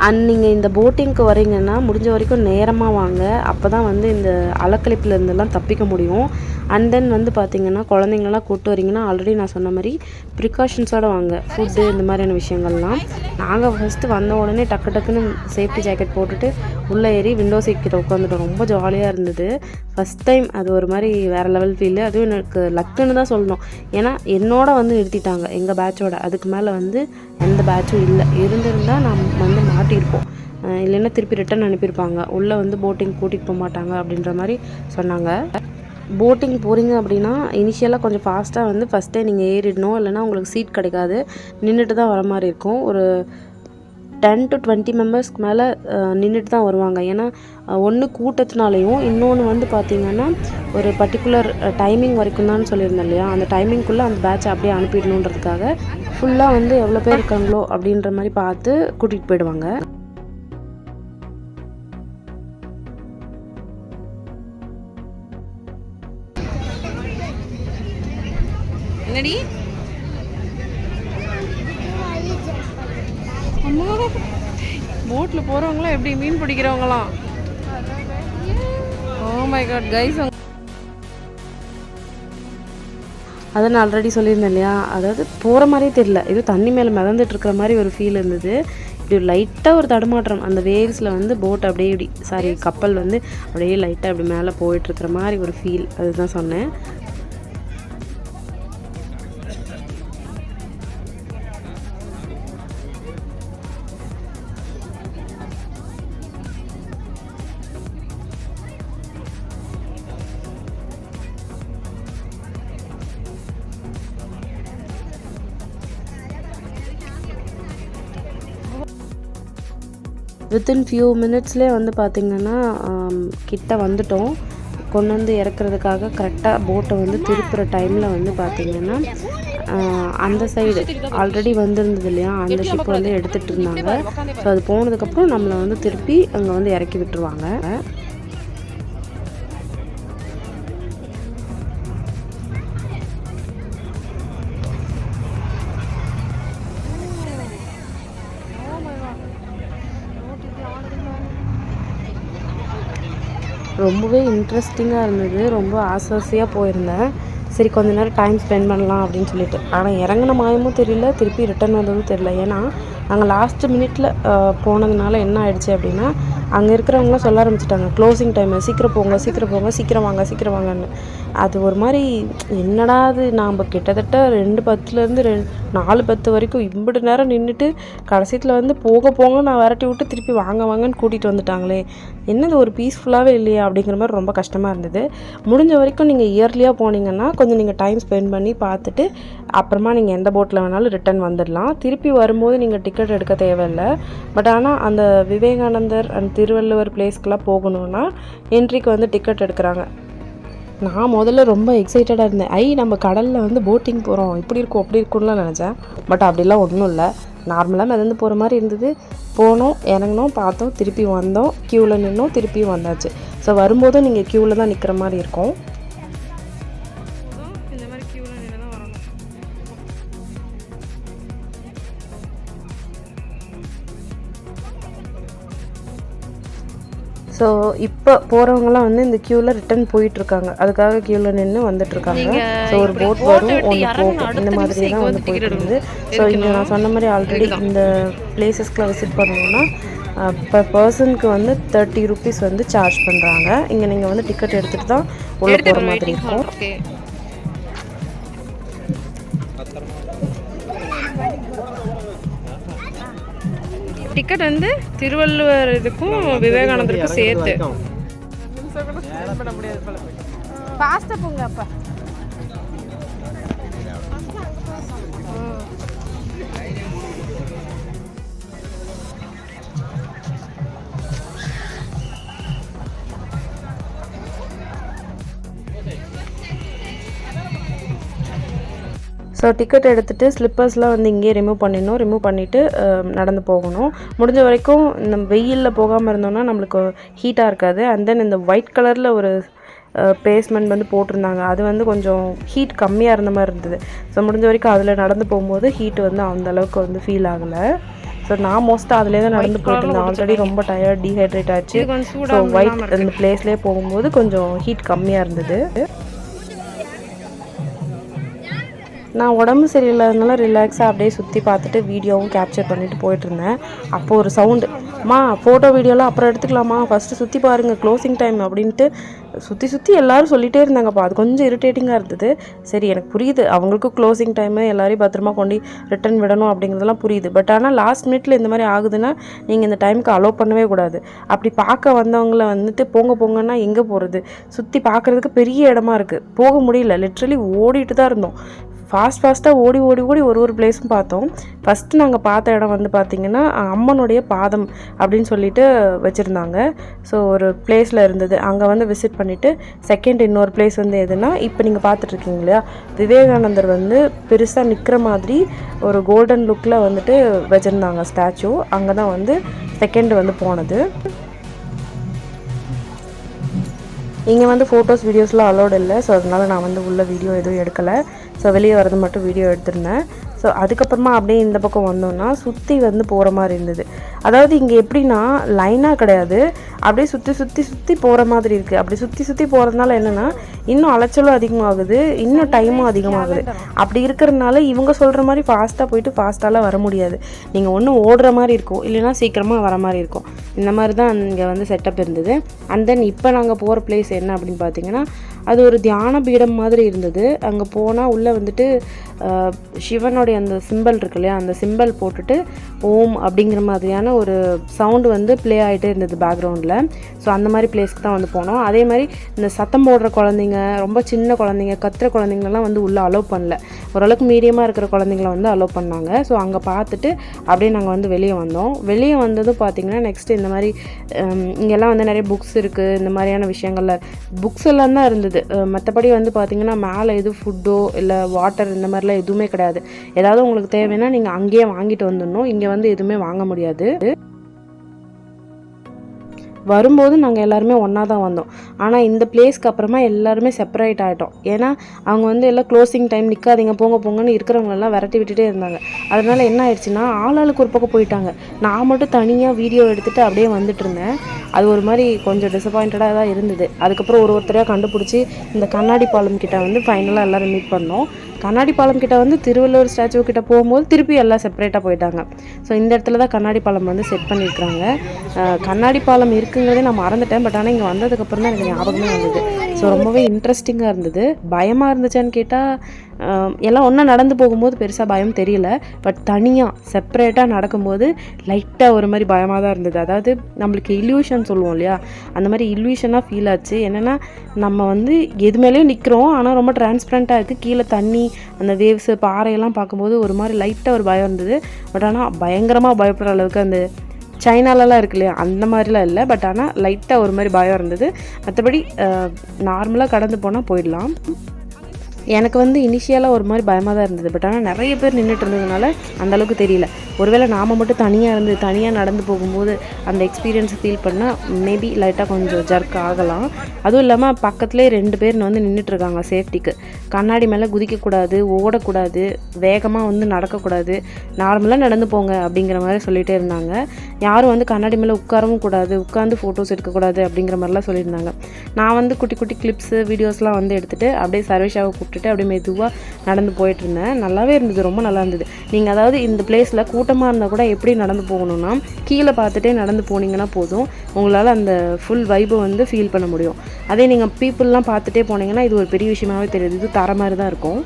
அண்ட் நீங்கள் இந்த போட்டிங்க்கு வரீங்கன்னா முடிஞ்ச வரைக்கும் நேரமாக வாங்க. அப்போ தான் வந்து இந்த அலக்கழிப்பில் இருந்தெல்லாம் தப்பிக்க முடியும். அண்ட் தென் வந்து பார்த்திங்கன்னா குழந்தைங்களெல்லாம் கூப்பிட்டு வரீங்கன்னா ஆல்ரெடி நான் சொன்ன மாதிரி ப்ரிகாஷன்ஸோடு வாங்க. ஃபுட்டு இந்த மாதிரியான விஷயங்கள்லாம். நாங்கள் ஃபஸ்ட்டு வந்த உடனே டக்குன்னு சேஃப்டி ஜாக்கெட் போட்டுட்டு உள்ளே ஏறி விண்டோ சீட் கிட்ட உட்காந்துட்டோம். ரொம்ப ஜாலியாக இருந்தது. ஃபஸ்ட் டைம் அது ஒரு மாதிரி வேறு லெவல் ஃபீலு. அதுவும் எனக்கு லக்குன்னு தான் சொல்லணும். ஏன்னா என்னோட வந்து நிறுத்திட்டாங்க எங்கள் பேட்சோட. அதுக்கு மேலே வந்து எந்த பேட்சும் இல்லை. இருந்திருந்தால் நாம் வந்து மாட்டியிருப்போம். இல்லைன்னா திருப்பி ரிட்டன் அனுப்பியிருப்பாங்க. உள்ளே வந்து போட்டிங் கூட்டிகிட்டு போக மாட்டாங்க அப்படின்ற மாதிரி சொன்னாங்க. போட்டிங் போகிறீங்க அப்படின்னா இனிஷியலாக கொஞ்சம் ஃபாஸ்ட்டாக வந்து ஃபஸ்ட்டே நீங்கள் ஏறிடணும். இல்லைன்னா உங்களுக்கு சீட் கிடைக்காது, நின்றுட்டு தான் வர மாதிரி இருக்கும். ஒரு 10 to 20 மெம்பர்ஸ்க்கு மேலே நின்றுட்டு தான் வருவாங்க. ஏன்னா ஒன்று கூட்டத்தினாலையும், இன்னொன்று வந்து பார்த்திங்கன்னா ஒரு பர்டிகுலர் டைமிங் வரைக்கும் தான் சொல்லியிருந்தேன் இல்லையா, அந்த டைமிங்குள்ளே அந்த பேட்சை அப்படியே அனுப்பிடணுன்றதுக்காக ஃபுல்லாக வந்து எவ்வளோ பேர் இருக்காங்களோ அப்படின்ற மாதிரி பார்த்து கூட்டிகிட்டு போயிடுவாங்க. என்னடி அம்மா, போட்டில் போகிறவங்களாம் எப்படி மீன் பிடிக்கிறவங்களாம். ஓ மை காட் கைஸ், அதை நான் ஆல்ரெடி சொல்லியிருந்தேன் இல்லையா, அதாவது போகிற மாதிரியே தெரியல, இது தண்ணி மேலே மிதந்துட்டு இருக்கிற மாதிரி ஒரு ஃபீல் இருந்தது. இப்படி லைட்டாக ஒரு தடுமாற்றம், அந்த வேவ்ஸில் வந்து போட் அப்படியே இப்படி கப்பல் வந்து அப்படியே லைட்டாக அப்படி மேலே போயிட்டுருக்கிற மாதிரி ஒரு ஃபீல், அதுதான் சொன்னேன். வித்தின் ஃபியூ மினிட்ஸ்லேயே வந்து பார்த்திங்கன்னா கிட்ட வந்துட்டோம். கொண்டு வந்து இறக்குறதுக்காக கரெக்டாக போட்டை வந்து திருப்புற டைமில் வந்து பார்த்திங்கன்னா அந்த சைடு ஆல்ரெடி வந்திருந்தது இல்லையா, அந்த ஷிப் வந்து எடுத்துகிட்டு இருந்தாங்க. ஸோ அது போனதுக்கப்புறம் நம்மளை வந்து திருப்பி அங்கே வந்து இறக்கி விட்டுருவாங்க. ரொம்பவே இன்ட்ரெஸ்டிங்காக இருந்தது. ரொம்ப ஆசையாக போயிருந்தேன். சரி கொஞ்ச நேரம் டைம் ஸ்பெண்ட் பண்ணலாம் அப்படின்னு சொல்லிட்டு. ஆனால் இறங்கின மாயமும் தெரியல, திருப்பி ரிட்டன் வந்ததும் தெரியல. ஏன்னா நாங்கள் லாஸ்ட்டு மினிட்ல போனதுனால என்ன ஆயிடுச்சு அப்படின்னா, அங்கே இருக்கிறவங்களாம் சொல்ல ஆரம்பிச்சிட்டாங்க க்ளோசிங் டைமு, சீக்கிரம் போங்க சீக்கிரம் போங்க, சீக்கிரம் வாங்க சீக்கிரம் வாங்கன்னு. அது ஒரு மாதிரி என்னடா அது, நாம் கிட்டத்தட்ட 2:10 4:10 வரைக்கும் இம்பிட்டு நேரம் நின்றுட்டு கடைசியில் வந்து போங்க நான் விரட்டி விட்டு திருப்பி வாங்க வாங்கன்னு கூட்டிகிட்டு வந்துட்டாங்களே, என்னது ஒரு பீஸ்ஃபுல்லாகவே இல்லையா அப்படிங்கிற மாதிரி ரொம்ப கஷ்டமாக இருந்தது. முடிஞ்ச வரைக்கும் நீங்கள் இயர்லியாக போனீங்கன்னா கொஞ்சம் நீங்கள் டைம் ஸ்பெண்ட் பண்ணி பார்த்துட்டு அப்புறமா நீங்கள் எந்த போட்டில் வேணாலும் ரிட்டன் வந்துடலாம். திருப்பி வரும்போது நீங்கள் டிக்கெட் எடுக்க தேவையில்லை. பட் ஆனால் அந்த விவேகானந்தர் அண்ட் திருவள்ளுவர் பிளேஸ்க்கெலாம் போகணுன்னா என்ட்ரிக்கு வந்து டிக்கெட் எடுக்கிறாங்க. நான் முதல்ல ரொம்ப எக்ஸைட்டடாக இருந்தேன். நம்ம கடலில் வந்து போட்டிங் போகிறோம், இப்படி இருக்கும் அப்படி இருக்கும்லாம் நினச்சேன். பட் அப்படிலாம் ஒன்றும் இல்லை, நார்மலாக மிதந்து போகிற மாதிரி இருந்தது. போனோம், இறங்கினோம், பார்த்தோம், திருப்பி வந்தோம், க்யூவில் நின்னோம், திருப்பியும் வந்தாச்சு. ஸோ வரும்போதும் நீங்கள் க்யூவில் தான் நிற்கிற மாதிரி இருக்கும். ஸோ இப்போ போகிறவங்களாம் வந்து இந்த க்யூவில் ரிட்டன் போயிட்டுருக்காங்க. அதுக்காக க்யூவில் நின்று வந்துட்டுருக்காங்க. ஸோ ஒரு போட் வரும், ஒன்று போகும், இந்த மாதிரி தான் வந்து போயிட்டு இருந்தது. ஸோ இங்கே நான் சொன்ன மாதிரி ஆல்ரெடி இந்த பிளேசஸ்க்குலாம் விசிட் பண்ணணுன்னா பர் பர்சனுக்கு வந்து 30 rupees வந்து சார்ஜ் பண்ணுறாங்க. இங்கே நீங்கள் வந்து டிக்கெட் எடுத்துகிட்டு தான் உள்ளே போகிற மாதிரி இருக்கும். டிக்கெட் வந்து திருவள்ளுவர் இதுக்கும் விவேகானந்தருக்கும் சேர்த்து. ஃபாஸ்ட்டாக போங்க அப்போ. ஸோ டிக்கெட் எடுத்துகிட்டு ஸ்லிப்பர்ஸ்லாம் வந்து இங்கேயே ரிமூவ் பண்ணிவிட்டு நடந்து போகணும். முடிஞ்ச வரைக்கும் இந்த வெயிலில் போகாமல் இருந்தோம்னா நம்மளுக்கு ஹீட்டாக இருக்காது. அண்ட் தென் இந்த ஒயிட் கலரில் ஒரு பேஸ்மெண்ட் வந்து போட்டிருந்தாங்க, அது வந்து கொஞ்சம் ஹீட் கம்மியாக இருந்த மாதிரி இருந்தது. ஸோ முடிஞ்ச வரைக்கும் அதில் நடந்து போகும்போது ஹீட் வந்து அந்தளவுக்கு வந்து ஃபீல் ஆகலை. ஸோ நான் மோஸ்ட்டாக அதிலே தான் நடந்து போயிட்டு இருந்தேன். ஆல்ரெடி ரொம்ப டயர்ட், டீஹைட்ரேட் ஆச்சு. ஸோ ஒயிட் அந்த பிளேஸ்லேயே போகும்போது கொஞ்சம் ஹீட் கம்மியாக இருந்தது. நான் உடம்பு சரியில்லாதனால ரிலாக்ஸாக அப்படியே சுற்றி பார்த்துட்டு வீடியோவும் கேப்சர் பண்ணிவிட்டு போயிட்டுருந்தேன். அப்போது ஒரு சவுண்டு, அம்மா ஃபோட்டோ வீடியோலாம் அப்புறம் எடுத்துக்கலாமா, ஃபஸ்ட்டு சுற்றி பாருங்கள் க்ளோசிங் டைம் அப்படின்ட்டு சுற்றி எல்லோரும் சொல்லிகிட்டே இருந்தாங்கப்பா. அது கொஞ்சம் இரிட்டேட்டிங்காக இருந்தது. சரி, எனக்கு புரியுது அவங்களுக்கும் க்ளோசிங் டைமு, எல்லோரையும் பத்திரமா கொண்டு ரிட்டன் விடணும் அப்படிங்கிறதெல்லாம் புரியுது. பட் ஆனால் லாஸ்ட் மினிட்ல இந்த மாதிரி ஆகுதுன்னா நீங்கள் இந்த டைமுக்கு அலோவ் பண்ணவே கூடாது. அப்படி பார்க்க வந்தவங்கள வந்துட்டு போங்கன்னா எங்கே போகிறது? சுற்றி பார்க்குறதுக்கு பெரிய இடமா இருக்குது, போக முடியல. லிட்ரலி ஓடிட்டு தான் இருந்தோம். ஃபாஸ்ட்டாக ஓடி ஒரு பிளேஸும் பார்த்தோம். ஃபஸ்ட்டு நாங்கள் பார்த்த இடம் வந்து பார்த்திங்கன்னா அம்மனுடைய பாதம் அப்படின்னு சொல்லிட்டு வச்சுருந்தாங்க. ஸோ ஒரு பிளேஸில் இருந்தது, அங்கே வந்து விசிட் பண்ணிவிட்டு செகண்ட் இன்னொரு பிளேஸ் வந்து எதுனா இப்போ நீங்கள் பார்த்துட்ருக்கீங்க இல்லையா, விவேகானந்தர் வந்து பெருசாக நிற்கிற மாதிரி ஒரு கோல்டன் லுக்கில் வந்துட்டு வச்சுருந்தாங்க ஸ்டாச்சு. அங்கே தான் வந்து செகண்ட் வந்து போனது. இங்கே வந்து ஃபோட்டோஸ் வீடியோஸ்லாம் அலோடு இல்லை. ஸோ அதனால் நான் வந்து உள்ள வீடியோ எதுவும் எடுக்கலை. ஸோ வெளியே வரது மட்டும் வீடியோ எடுத்திருந்தேன். ஸோ அதுக்கப்புறமா அப்படியே இந்த பக்கம் வந்தோன்னா சுற்றி வந்து போகிற மாதிரி இருந்தது. அதாவது இங்கே எப்படின்னா லைனாக கிடையாது, அப்படியே சுற்றி போகிற மாதிரி இருக்குது. அப்படி சுற்றி போகிறதுனால என்னென்னா இன்னும் அலைச்சலும் அதிகமாகுது, இன்னும் டைமும் அதிகமாகுது. அப்படி இருக்கிறதுனால இவங்க சொல்கிற மாதிரி ஃபாஸ்ட்டாக போயிட்டு ஃபாஸ்ட்டாலாம் வர முடியாது. நீங்கள் ஒன்று ஓடுற மாதிரி இருக்கும், இல்லைன்னா சீக்கிரமாக வர மாதிரி இருக்கும். இந்த மாதிரி தான் இங்கே வந்து செட்டப் இருந்தது. அண்ட் தென் இப்போ நாங்கள் போகிற பிளேஸ் என்ன அப்படின்னு பார்த்தீங்கன்னா, அது ஒரு தியான பீடம் மாதிரி இருந்தது. அங்கே போனால் உள்ளே வந்துட்டு சிவனுடைய அந்த சிம்பல் இருக்கு இல்லையா, அந்த சிம்பல் போட்டுட்டு ஓம் அப்படிங்கிற மாதிரியான ஒரு சவுண்டு வந்து ப்ளே ஆகிட்டே இருந்தது பேக்ரவுண்டில். ஸோ அந்த மாதிரி பிளேஸ்க்கு தான் வந்து போனோம். அதே மாதிரி இந்த சத்தம் போடுற குழந்தைங்க, ரொம்ப சின்ன குழந்தைங்க, கத்துற குழந்தைங்களெலாம் வந்து உள்ளே அலோவ் பண்ணல. ஓரளவுக்கு மீடியமாக இருக்கிற குழந்தைங்கள வந்து அலோவ் பண்ணாங்க. ஸோ அங்கே பார்த்துட்டு அப்படியே நாங்கள் வந்து வெளியே வந்தோம். வெளியே வந்ததும் பார்த்திங்கன்னா நெக்ஸ்ட்டு இந்த மாதிரி இங்கெல்லாம் வந்து நிறைய புக்ஸ் இருக்குது, இந்த மாதிரியான விஷயங்கள்ல புக்ஸ் எல்லாம் தான் இருந்தது. மற்றபடி வந்து பார்த்திங்கன்னா மேலே எதுவும் ஃபுட்டோ இல்லை வாட்டர் இந்த மாதிரிலாம் எதுவுமே கிடையாது. ஏதாவது உங்களுக்கு தேவைன்னா நீங்கள் அங்கேயே வாங்கிட்டு வந்துடணும். இங்கே வந்து எதுவுமே வாங்க முடியாது. வரும்போது நாங்கள் எல்லாருமே ஒன்றா தான் வந்தோம். ஆனால் இந்த பிளேஸ்க்கு அப்புறமா எல்லாருமே செப்பரேட் ஆகிட்டோம். ஏன்னா அவங்க வந்து எல்லாம் க்ளோசிங் டைம் நிற்காதீங்க போங்கன்னு இருக்கிறவங்களெல்லாம் விரட்டி விட்டுட்டே இருந்தாங்க. அதனால் என்ன ஆயிடுச்சுன்னா ஆளாளுக்கு ஒரு பக்கம் போயிட்டாங்க. நான் மட்டும் தனியாக வீடியோ எடுத்துகிட்டு அப்படியே வந்துட்டு இருந்தேன். அது ஒரு மாதிரி கொஞ்சம் டிசப்பாயிண்டடாக தான் இருந்தது. அதுக்கப்புறம் ஒருத்தரையாக கண்டுபிடிச்சி இந்த கண்ணாடி பாலம் கிட்ட வந்து ஃபைனலாக எல்லோரும் மீட் பண்ணோம். கண்ணாடி பாலம் கிட்ட வந்து திருவள்ளுவர் ஸ்டாச்சு கிட்ட போகும்போது திருப்பி எல்லாம் செப்பரேட்டாக போயிட்டாங்க. ஸோ இந்த இடத்துல தான் கண்ணாடி பாலம் வந்து செட் பண்ணியிருக்கிறாங்க. கண்ணாடி பாலம் இருக்குங்கிறதே நான் மறந்துட்டேன். பட் ஆனால் இங்கே வந்ததுக்கப்புறம் தான் எனக்கு ஞாபகமே வந்தது. ஸோ ரொம்பவே இன்ட்ரெஸ்டிங்காக இருந்தது. பயமாக இருந்துச்சான்னு கேட்டால் எல்லாம் ஒன்றா நடந்து போகும்போது பெருசாக பயம் தெரியல. பட் தனியாக செப்பரேட்டாக நடக்கும்போது லைட்டாக ஒரு மாதிரி பயமாக தான் இருந்தது. அதாவது நம்மளுக்கு இல்யூஷன் சொல்லுவோம் இல்லையா, அந்த மாதிரி இல்யூஷனாக ஃபீல் ஆச்சு. என்னென்னா நம்ம வந்து எது மேலேயும் நிற்கிறோம், ஆனால் ரொம்ப டிரான்ஸ்பரண்ட்டாக இருக்குது. கீழே தண்ணி, அந்த வேவ்ஸு, பாறையெல்லாம் பார்க்கும்போது ஒரு மாதிரி லைட்டாக ஒரு பயம் இருந்தது. பட் ஆனால் பயங்கரமாக பயப்படுற அளவுக்கு அந்த சைனாலலாம் இருக்கு இல்லையா, அந்த மாதிரிலாம் இல்லை. பட் ஆனால் லைட்டாக ஒரு மாதிரி பயம் இருந்தது. மற்றபடி நார்மலாக கடந்து போனால் போயிடலாம். எனக்கு வந்து இனிஷியலாக ஒரு மாதிரி பயமாக தான் இருந்தது. பட் ஆனால் நிறைய பேர் நின்றுட்டு இருந்ததுனால அந்தளவுக்கு தெரியல. ஒருவேளை நாம் மட்டும் தனியாக நடந்து போகும்போது அந்த எக்ஸ்பீரியன்ஸை ஃபீல் பண்ணால் மேபி லைட்டாக கொஞ்சம் ஜர்க் ஆகலாம். அதுவும் இல்லாமல் பக்கத்துலேயே 2 பேர் வந்து நின்றுட்டுருக்காங்க சேஃப்டிக்கு. கண்ணாடி மேலே குதிக்கக்கூடாது, ஓடக்கூடாது, வேகமாக வந்து நடக்கக்கூடாது, நார்மலாக நடந்து போங்க அப்படிங்கிற மாதிரி சொல்லிகிட்டே இருந்தாங்க. யாரும் வந்து கண்ணாடி மேலே உட்காரவும் கூடாது, உட்காந்து ஃபோட்டோஸ் எடுக்கக்கூடாது அப்படிங்கிற மாதிரிலாம் சொல்லியிருந்தாங்க. நான் வந்து குட்டி குட்டி கிளிப்ஸு, வீடியோஸ்லாம் வந்து எடுத்துகிட்டு அப்படியே சர்வேஷாவை கூப்பிட்டுட்டு அப்படியே மெதுவாக நடந்து போயிட்டுருந்தேன். நல்லாவே இருந்தது, ரொம்ப நல்லா இருந்தது. நீங்கள் அதாவது இந்த பிளேஸில் கூட்டமாக இருந்தால் கூட எப்படி நடந்து போகணும்னா கீழே பார்த்துட்டே நடந்து போனீங்கன்னா போதும், உங்களால் அந்த ஃபுல் வைபை வந்து ஃபீல் பண்ண முடியும். அதே நீங்கள் பீப்புளெலாம் பார்த்துட்டே போனீங்கன்னா இது ஒரு பெரிய விஷயமாகவே தெரியுது. இது தர மாதிரி தான் இருக்கும்.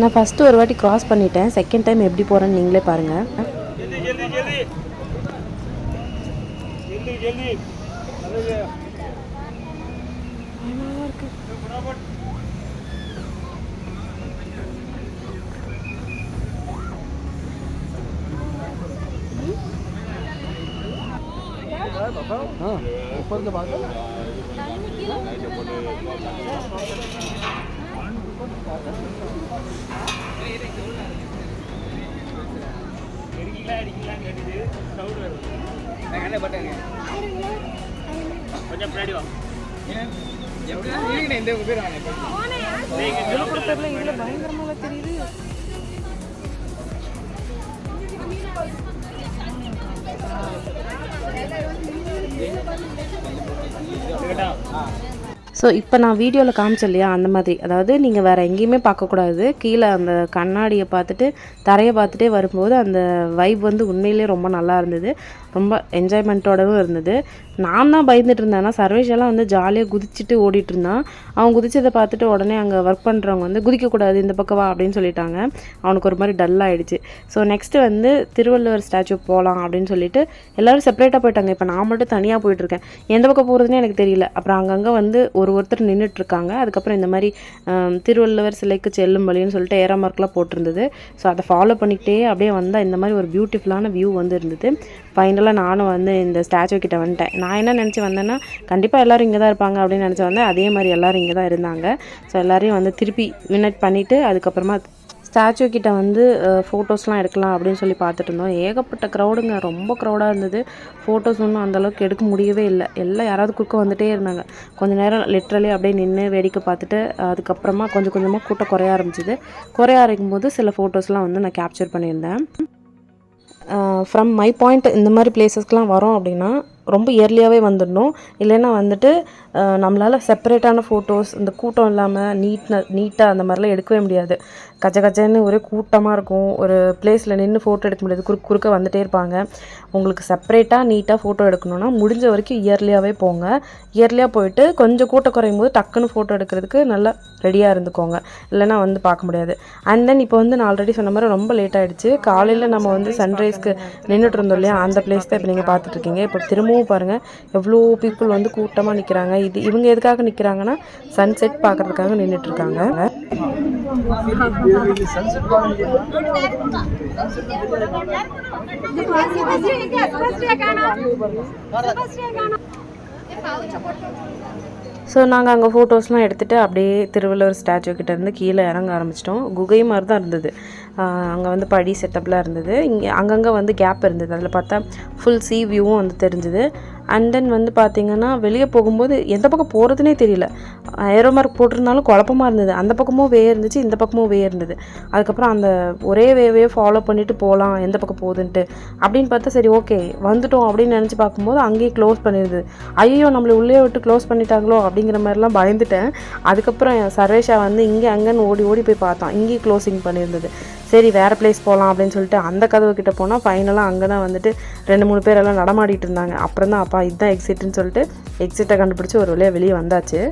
நான் ஃபஸ்ட்டு ஒரு வாட்டி க்ராஸ் பண்ணிட்டேன். செகண்ட் டைம் எப்படி போகிறேன்னு நீங்களே பாருங்கள். हाँ ऊपर के बाद பயங்கரமாக தெரியுது. ஸோ இப்போ நான் வீடியோவில் காமிச்சேன் இல்லையா, அந்த மாதிரி. அதாவது நீங்கள் வேறு எங்கேயுமே பார்க்கக்கூடாது. கீழே அந்த கண்ணாடியை பார்த்துட்டு தரையை பார்த்துட்டே வரும்போது அந்த வைப் வந்து உண்மையிலே ரொம்ப நல்லா இருந்தது. ரொம்ப என்ஜாய்மெண்ட்டோடவும் இருந்தது. நான் தான் பயந்துட்டு இருந்தேன். ஆனால் சர்வேஷெல்லாம் வந்து ஜாலியாக குதிச்சுட்டு ஓடிட்டு இருந்தான். அவன் குதிச்சதை பார்த்துட்டு உடனே அங்கே ஒர்க் பண்ணுறவங்க வந்து குதிக்கக்கூடாது, இந்த பக்கம் வா அப்படின்னு சொல்லிட்டாங்க. அவனுக்கு ஒரு மாதிரி டல் ஆகிடுச்சு. ஸோ நெக்ஸ்ட்டு வந்து திருவள்ளுவர் ஸ்டாச்சு போகலாம் அப்படின்னு சொல்லிட்டு எல்லோரும் செப்பரேட்டாக போயிட்டாங்க. இப்போ நான் மட்டும் தனியாக போயிட்டுருக்கேன். எந்த பக்கம் போகிறதுனே எனக்கு தெரியல. அப்புறம் அங்கங்கே வந்து ஒருத்தர் நின்றுட்டுருக்காங்க. அதுக்கப்புறம் இந்த மாதிரி திருவள்ளுவர் சிலைக்கு செல்லும் வழின்னு சொல்லிட்டு ஏரோ மார்க்லாம் போட்டிருந்தது. ஸோ அதை ஃபாலோ பண்ணிக்கிட்டே அப்படியே வந்தால் இந்த மாதிரி ஒரு பியூட்டிஃபுல்லான வியூ வந்து இருந்தது. ஃபைனலாக நானும் வந்து இந்த ஸ்டாச்சு கிட்ட வந்துட்டேன். நான் என்ன நினச்சி வந்தேன்னா, கண்டிப்பாக எல்லோரும் இங்கே தான் இருப்பாங்க அப்படின்னு நினச்சி வந்தேன். அதே மாதிரி எல்லோரும் இங்கே தான் இருந்தாங்க. ஸோ எல்லோரையும் வந்து திருப்பி வினட் பண்ணிவிட்டு அதுக்கப்புறமா ஸ்டாச்சு கிட்ட வந்து ஃபோட்டோஸ்லாம் எடுக்கலாம் அப்படின்னு சொல்லி பார்த்துட்டு இருந்தோம். ஏகப்பட்ட க்ரௌடுங்க, ரொம்ப க்ரௌடாக இருந்தது. ஃபோட்டோஸ் ஒன்றும் அந்தளவுக்கு எடுக்க முடியவே இல்லை. எல்லாம் யாராவது குறுக்க வந்துகிட்டே இருந்தாங்க. கொஞ்சம் நேரம் லிட்ரலி அப்படியே நின்று வேடிக்கை பார்த்துட்டு அதுக்கப்புறமா கொஞ்சம் கொஞ்சமாக கூட்டம் குறைய ஆரம்பிச்சிது. குறைய ஆரம்பிக்கும்போது சில ஃபோட்டோஸ்லாம் வந்து நான் கேப்சர் பண்ணியிருந்தேன். ஃப்ரம் மை பாயிண்ட் இந்த மாதிரி பிளேசஸ்க்கெலாம் வரோம் அப்படின்னா ரொம்ப இயர்லியாகவே வந்துடணும். இல்லைன்னா வந்துட்டு நம்மளால் செப்பரேட்டான ஃபோட்டோஸ் இந்த கூட்டம் இல்லாமல் நீட்டாக அந்த மாதிரிலாம் எடுக்கவே முடியாது. கச்சன்னு ஒரே கூட்டமாக இருக்கும். ஒரு பிளேஸில் நின்று ஃபோட்டோ எடுக்க முடியாது. குறுக்க வந்துகிட்டே இருப்பாங்க. உங்களுக்கு செப்பரேட்டாக நீட்டாக ஃபோட்டோ எடுக்கணுன்னா முடிஞ்ச வரைக்கும் இயர்லியாகவே போங்க. இயர்லியாக போயிட்டு கொஞ்சம் கூட்டம் குறையும் போது டக்குன்னு ஃபோட்டோ எடுக்கிறதுக்கு நல்லா ரெடியாக இருந்துக்கோங்க. இல்லைனா வந்து பார்க்க முடியாது. அண்ட் தென் இப்போ வந்து நான் ஆல்ரெடி சொன்ன மாதிரி ரொம்ப லேட் ஆகிடுச்சு. காலையில் நம்ம வந்து சன்ரைஸ்க்கு நின்றுட்டு இருந்தோம் இல்லையா, அந்த பிளேஸ் தான் இப்போ நீங்கள் பார்த்துட்ருக்கீங்க. இப்போ திரும்பவும் பாருங்கள் எவ்வளோ பீப்புள் வந்து கூட்டமாக நிற்கிறாங்க. இவங்க எதுக்காக நிற்கிறாங்கன்னா சன்செட் பார்க்குறதுக்காக நின்றுட்டுருக்காங்க. ஸோ நாங்கள் அங்கே ஃபோட்டோஸ்லாம் எடுத்துகிட்டு அப்படியே திருவள்ளுவர் ஸ்டாச்சு கிட்டேருந்து கீழே இறங்க ஆரம்பிச்சிட்டோம். குகை மாதிரி தான் இருந்தது. அங்கே வந்து படி செட்டப்லாம் இருந்தது. இங்கே அங்கங்கே வந்து கேப் இருந்தது. அதில் பார்த்தா ஃபுல் சீ வியூவும் வந்து தெரிஞ்சுது. அண்ட் தென் வந்து பார்த்திங்கன்னா வெளியே போகும்போது எந்த பக்கம் போகிறதுனே தெரியல. ஏரோ மார்க் போட்டிருந்தாலும் குழப்பமாக இருந்தது. அந்த பக்கமும் வே இருந்துச்சு, இந்த பக்கமும் வே இருந்தது. அதுக்கப்புறம் அந்த ஒரே வேவே ஃபாலோ பண்ணிவிட்டு போகலாம் எந்த பக்கம் போகுதுன்ட்டு அப்படின்னு பார்த்தா சரி ஓகே வந்துட்டோம் அப்படின்னு நினச்சி பார்க்கும்போது அங்கேயே க்ளோஸ் பண்ணிடுது. ஐயோ நம்மளை உள்ளே விட்டு க்ளோஸ் பண்ணிட்டாங்களோ அப்படிங்கிற மாதிரிலாம் பயந்துட்டேன். அதுக்கப்புறம் சர்வேஷா வந்து இங்கே அங்கேன்னு ஓடி போய் பார்த்தான். இங்கேயும் க்ளோசிங் பண்ணியிருந்தது. சரி வேறு பிளேஸ் போகலாம் அப்படின்னு சொல்லிட்டு அந்த கதவு கிட்டே போனால் ஃபைனலாக அங்கே தான் வந்துட்டு 2-3 பேர் எல்லாம் நடமாடிட்டு இருந்தாங்க. அப்புறம் தான் அப்பா இதுதான் எக்ஸிட்டுன்னு சொல்லிட்டு எக்ஸிட்டை கண்டுபிடிச்சி ஒரு வழியாக வெளியே வந்தாச்சு.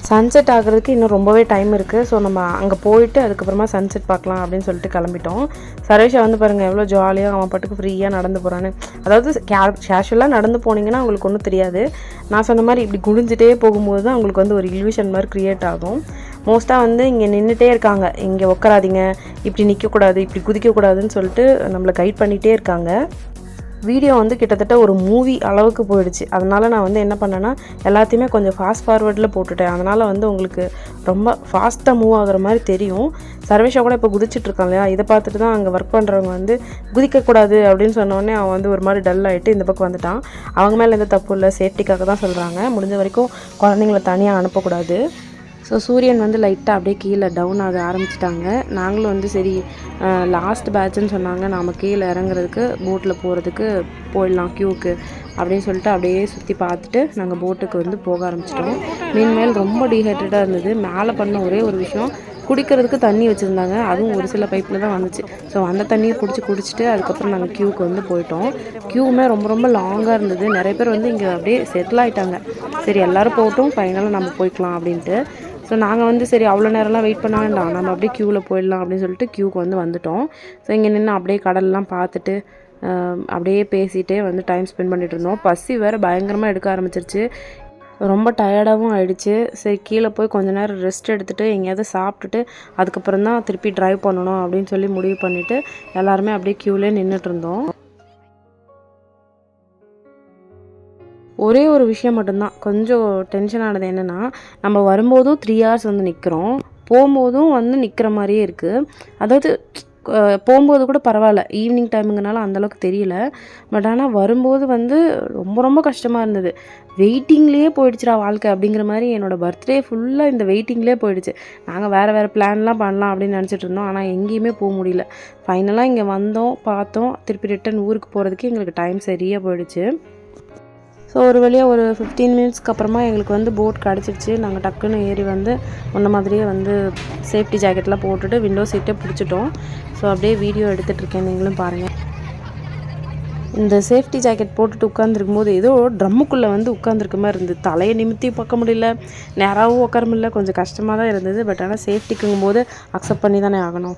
சன்செட் ஆகிறதுக்கு இன்னும் ரொம்பவே டைம் இருக்குது. ஸோ நம்ம அங்கே போயிட்டு அதுக்கப்புறமா சன்செட் பார்க்கலாம் அப்படின்னு சொல்லிட்டு கிளம்பிட்டோம். சர்வேஷா வந்து பாருங்கள் எவ்வளோ ஜாலியாக அவன் பாட்டுக்கு ஃப்ரீயாக நடந்து போகிறான்னு. அதாவது கேஷுவலாக நடந்து போனீங்கன்னா அவங்களுக்கு ஒன்றும் தெரியாது. நான் சொன்ன மாதிரி இப்படி குடிஞ்சிட்டே போகும்போது தான் அவங்களுக்கு வந்து ஒரு இல்யூஷன் மாதிரி க்ரியேட் ஆகும். மோஸ்ட்டாக வந்து இங்கே நின்றுட்டே இருக்காங்க. இங்கே உட்காராதீங்க, இப்படி நிற்கக்கூடாது, இப்படி குதிக்கக்கூடாதுன்னு சொல்லிட்டு நம்மளை கைட் பண்ணிகிட்டே இருக்காங்க. வீடியோ வந்து கிட்டத்தட்ட ஒரு மூவி அளவுக்கு போயிடுச்சு. அதனால் நான் வந்து என்ன பண்ணேன்னா எல்லாத்தையுமே கொஞ்சம் ஃபாஸ்ட் ஃபார்வர்டில் போட்டுட்டேன். அதனால் வந்து உங்களுக்கு ரொம்ப ஃபாஸ்ட்டாக மூவ் ஆகுற மாதிரி தெரியும். சர்வேஷா கூட இப்போ குதிச்சிட்ருக்கான் இல்லையா, இதை பார்த்துட்டு தான் அங்கே ஒர்க் பண்ணுறவங்க வந்து குதிக்கக்கூடாது அப்படின்னு சொன்னோடனே அவன் வந்து ஒரு மாதிரி டல் ஆகிட்டு இந்த பக்கம் வந்துட்டான். அவங்க மேலே எந்த தப்பு இல்லை, சேஃப்டிக்காக தான் சொல்கிறாங்க. முடிஞ்ச வரைக்கும் குழந்தைங்கள தனியாக அனுப்பக்கூடாது. ஸோ சூரியன் வந்து லைட்டாக அப்படியே கீழே டவுன் ஆக ஆரம்பிச்சிட்டாங்க. நாங்களும் வந்து சரி லாஸ்ட் பேட்சுன்னு சொன்னாங்க, நாம் கீழே இறங்குறதுக்கு போட்டில் போகிறதுக்கு போயிடலாம் க்யூக்கு அப்படின்னு சொல்லிட்டு அப்படியே சுற்றி பார்த்துட்டு நாங்கள் போட்டுக்கு வந்து போக ஆரம்பிச்சிட்டோம். மீன்மேல் ரொம்ப டீஹைட்ரேட்டாக இருந்தது. மேலே பண்ண ஒரே ஒரு விஷயம், குடிக்கிறதுக்கு தண்ணி வச்சுருந்தாங்க. அதுவும் ஒரு சில பைப்பில் தான் வந்துச்சு. ஸோ அந்த தண்ணியை குடிச்சிட்டு அதுக்கப்புறம் நாங்கள் க்யூக்கு வந்து போயிட்டோம். க்யூவுமே ரொம்ப லாங்காக இருந்தது. நிறைய பேர் வந்து இங்கே அப்படியே செட்டில் ஆகிட்டாங்க. சரி எல்லோரும் போகட்டும், ஃபைனலாக நம்ம போய்க்கலாம் அப்படின்ட்டு. ஸோ நாங்கள் வந்து சரி அவ்வளோ நேரம்லாம் வெயிட் பண்ண வேண்டாம், நம்ம அப்படியே க்யூவில் போயிடலாம் அப்படின்னு சொல்லிட்டு க்யூக்கு வந்து வந்துட்டோம். ஸோ இங்கே நின்று அப்படியே கடல்லாம் பார்த்துட்டு அப்படியே பேசிகிட்டே வந்து டைம் ஸ்பெண்ட் பண்ணிகிட்டு இருந்தோம். பசி வேறு பயங்கரமாக எடுக்க ஆரம்பிச்சிருச்சு. ரொம்ப டயர்டாகவும் ஆகிடுச்சு. சரி கீழே போய் கொஞ்ச நேரம் ரெஸ்ட் எடுத்துகிட்டு எங்கேயாவது சாப்பிட்டுட்டு அதுக்கப்புறம் தான் திருப்பி ட்ரைவ் பண்ணணும் அப்படின்னு சொல்லி முடிவு பண்ணிவிட்டு எல்லாருமே அப்படியே க்யூவிலே நின்றுட்டு இருந்தோம். ஒரே ஒரு விஷயம் மட்டும்தான் கொஞ்சம் டென்ஷன் ஆனது என்னென்னா, நம்ம வரும்போதும் 3 hours வந்து நிற்கிறோம், போகும்போதும் வந்து நிற்கிற மாதிரியே இருக்குது. அதாவது போகும்போது கூட பரவாயில்ல, ஈவினிங் டைமுங்கனால அந்தளவுக்கு தெரியல. பட் ஆனால் வரும்போது வந்து ரொம்ப ரொம்ப கஷ்டமாக இருந்தது. வெயிட்டிங்லேயே போயிடுச்சுடா வாழ்க்கை அப்படிங்கிற மாதிரி என்னோடய பர்த்டே ஃபுல்லாக இந்த வெயிட்டிங்லேயே போயிடுச்சு. நாங்கள் வேறு பிளான்லாம் பண்ணலாம் அப்படின்னு நினச்சிட்டு இருந்தோம். ஆனால் எங்கேயுமே போக முடியல. ஃபைனலாக இங்கே வந்தோம், பார்த்தோம், திருப்பி ரிட்டன் ஊருக்கு போகிறதுக்கு எங்களுக்கு டைம் சரியாக போயிடுச்சு. ஸோ ஒரு வழியாக ஒரு 15 மினிட்ஸ்க்கு அப்புறமா எங்களுக்கு வந்து போட் கிடச்சிருச்சு. நாங்கள் டக்குன்னு ஏறி வந்து முன்ன மாதிரியே வந்து சேஃப்டி ஜாக்கெட்லாம் போட்டுட்டு விண்டோ சீட்டே பிடிச்சிட்டோம். ஸோ அப்படியே வீடியோ எடுத்துகிட்ருக்கேன், நீங்களும் பாருங்கள். இந்த சேஃப்டி ஜாக்கெட் போட்டுட்டு உட்காந்துருக்கும் போது ஏதோ ட்ரம்முக்குள்ளே வந்து உட்காந்துருக்க மாதிரி இருந்தது. தலையை நிமித்தி பார்க்க முடியல, நேராகவும் உட்கார முடியல, கொஞ்சம் கஷ்டமாக தான் இருந்தது. பட் ஆனால் சேஃப்டிக்குங்கும் போது அக்செப்ட் பண்ணி தானே ஆகணும்.